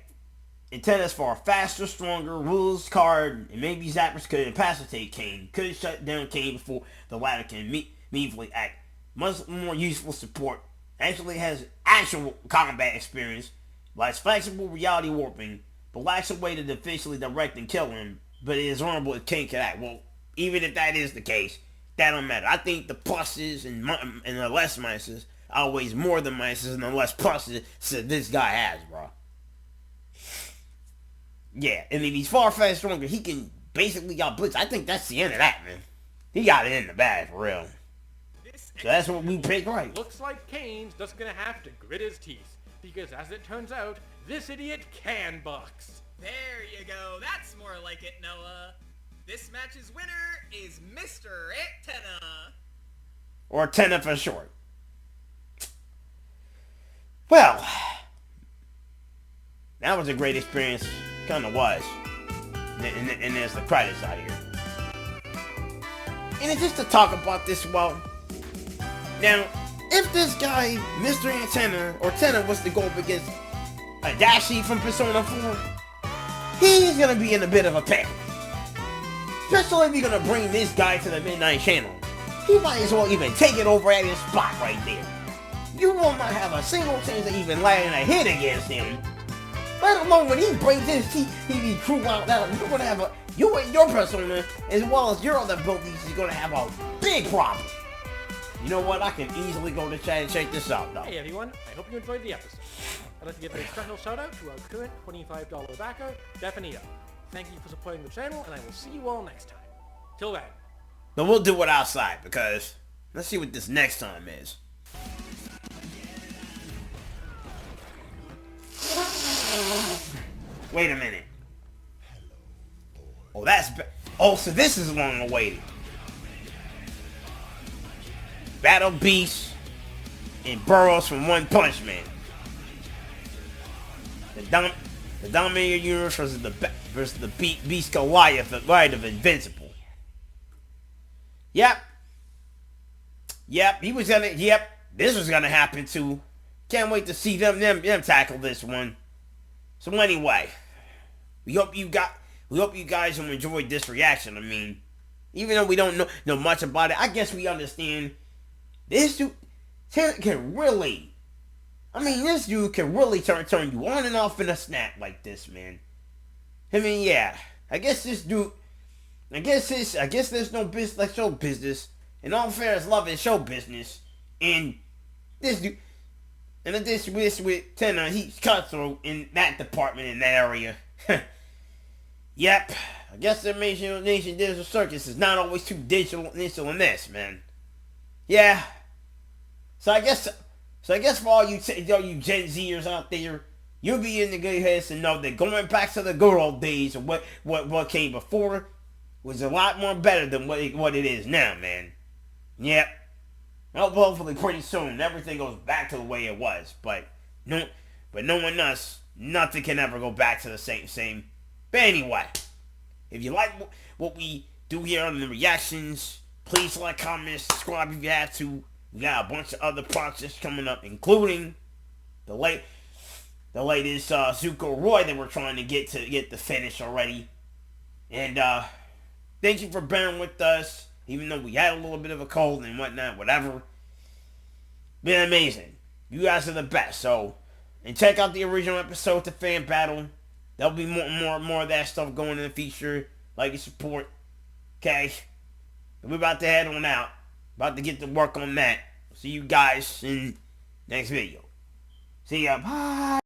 Antennas for a faster, stronger rules card, and maybe Zappers could incapacitate Caine. Could shut down Caine before the latter can meaningfully act. Much more useful support. Actually has actual combat experience. Less flexible reality warping. but lacks a way to officially direct and kill him, but it is honorable if Caine can act. Well, even if that is the case, that don't matter. I think the pluses and the less minuses outweighs more than minuses and the less pluses that this guy has, bro. Yeah, and if he's far stronger, he can basically outblitz. I think that's the end of that, man. He got it in the bag, for real. So that's what we picked, right? Looks like Caine's just gonna have to grit his teeth, because as it turns out, this idiot can box. There you go. That's more like it, Noah. This match's winner is Mr. Tenna. Or Tenna for short. Well, that was a great experience. Kinda was. And there's the credits out here. And it's just to talk about this, well, now, if this guy, Mr. Antenna, or Tenna, was to go up against a Dashi from Persona 4, he's gonna be in a bit of a pickle. Especially if you're gonna bring this guy to the Midnight Channel. He might as well even take it over at his spot right there. You will not have a single chance of even landing a hit against him. Let alone when he brings his TV crew out, you're gonna have you and your Persona, as well as your other abilities, is gonna have a big problem. You know what? I can easily go to chat and check this out, though. Hey everyone, I hope you enjoyed the episode. I'd like to give a special shout out to our current $25 backer, Definito. Thank you for supporting the channel, and I will see you all next time. Till then. But we'll do it outside, because let's see what this next time is. Wait a minute. Oh, so this is long awaited. Battle Beast and Burroughs from One Punch Man. The Dominator Universe versus the Beast Goliath, the Ride of Invincible. Yep, this was gonna happen too. Can't wait to see them tackle this one. So anyway, we hope you guys will enjoy this reaction. I mean, even though we don't know much about it, I guess we understand. This dude can really, this dude can really turn you on and off in a snap like this, man. I mean, yeah, I guess there's no business like show business. In all fairness, love is show business. And this dude, and this with Tenna, he's cutthroat in that department, in that area. Yep, I guess the Nation Digital Circus is not always too digital in this, man. Yeah. So I guess for all you Gen Zers out there, you'll be in the good heads to know that going back to the good old days of what came before was a lot more better than what it is now, man. Yep. Well, hopefully pretty soon everything goes back to the way it was. But knowing us, nothing can ever go back to the same. But anyway, if you like what we do here on the reactions, please like, comment, subscribe if you have to. We got a bunch of other projects coming up, including the latest Zuko Roy that we're trying to get the finish already. And thank you for bearing with us, even though we had a little bit of a cold and whatnot, whatever. Been amazing. You guys are the best. So, and check out the original episode, the fan battle. There'll be more of that stuff going in the future. Like and support. Okay. We're about to head on out. About to get to work on that. See you guys in next video. See ya. Bye.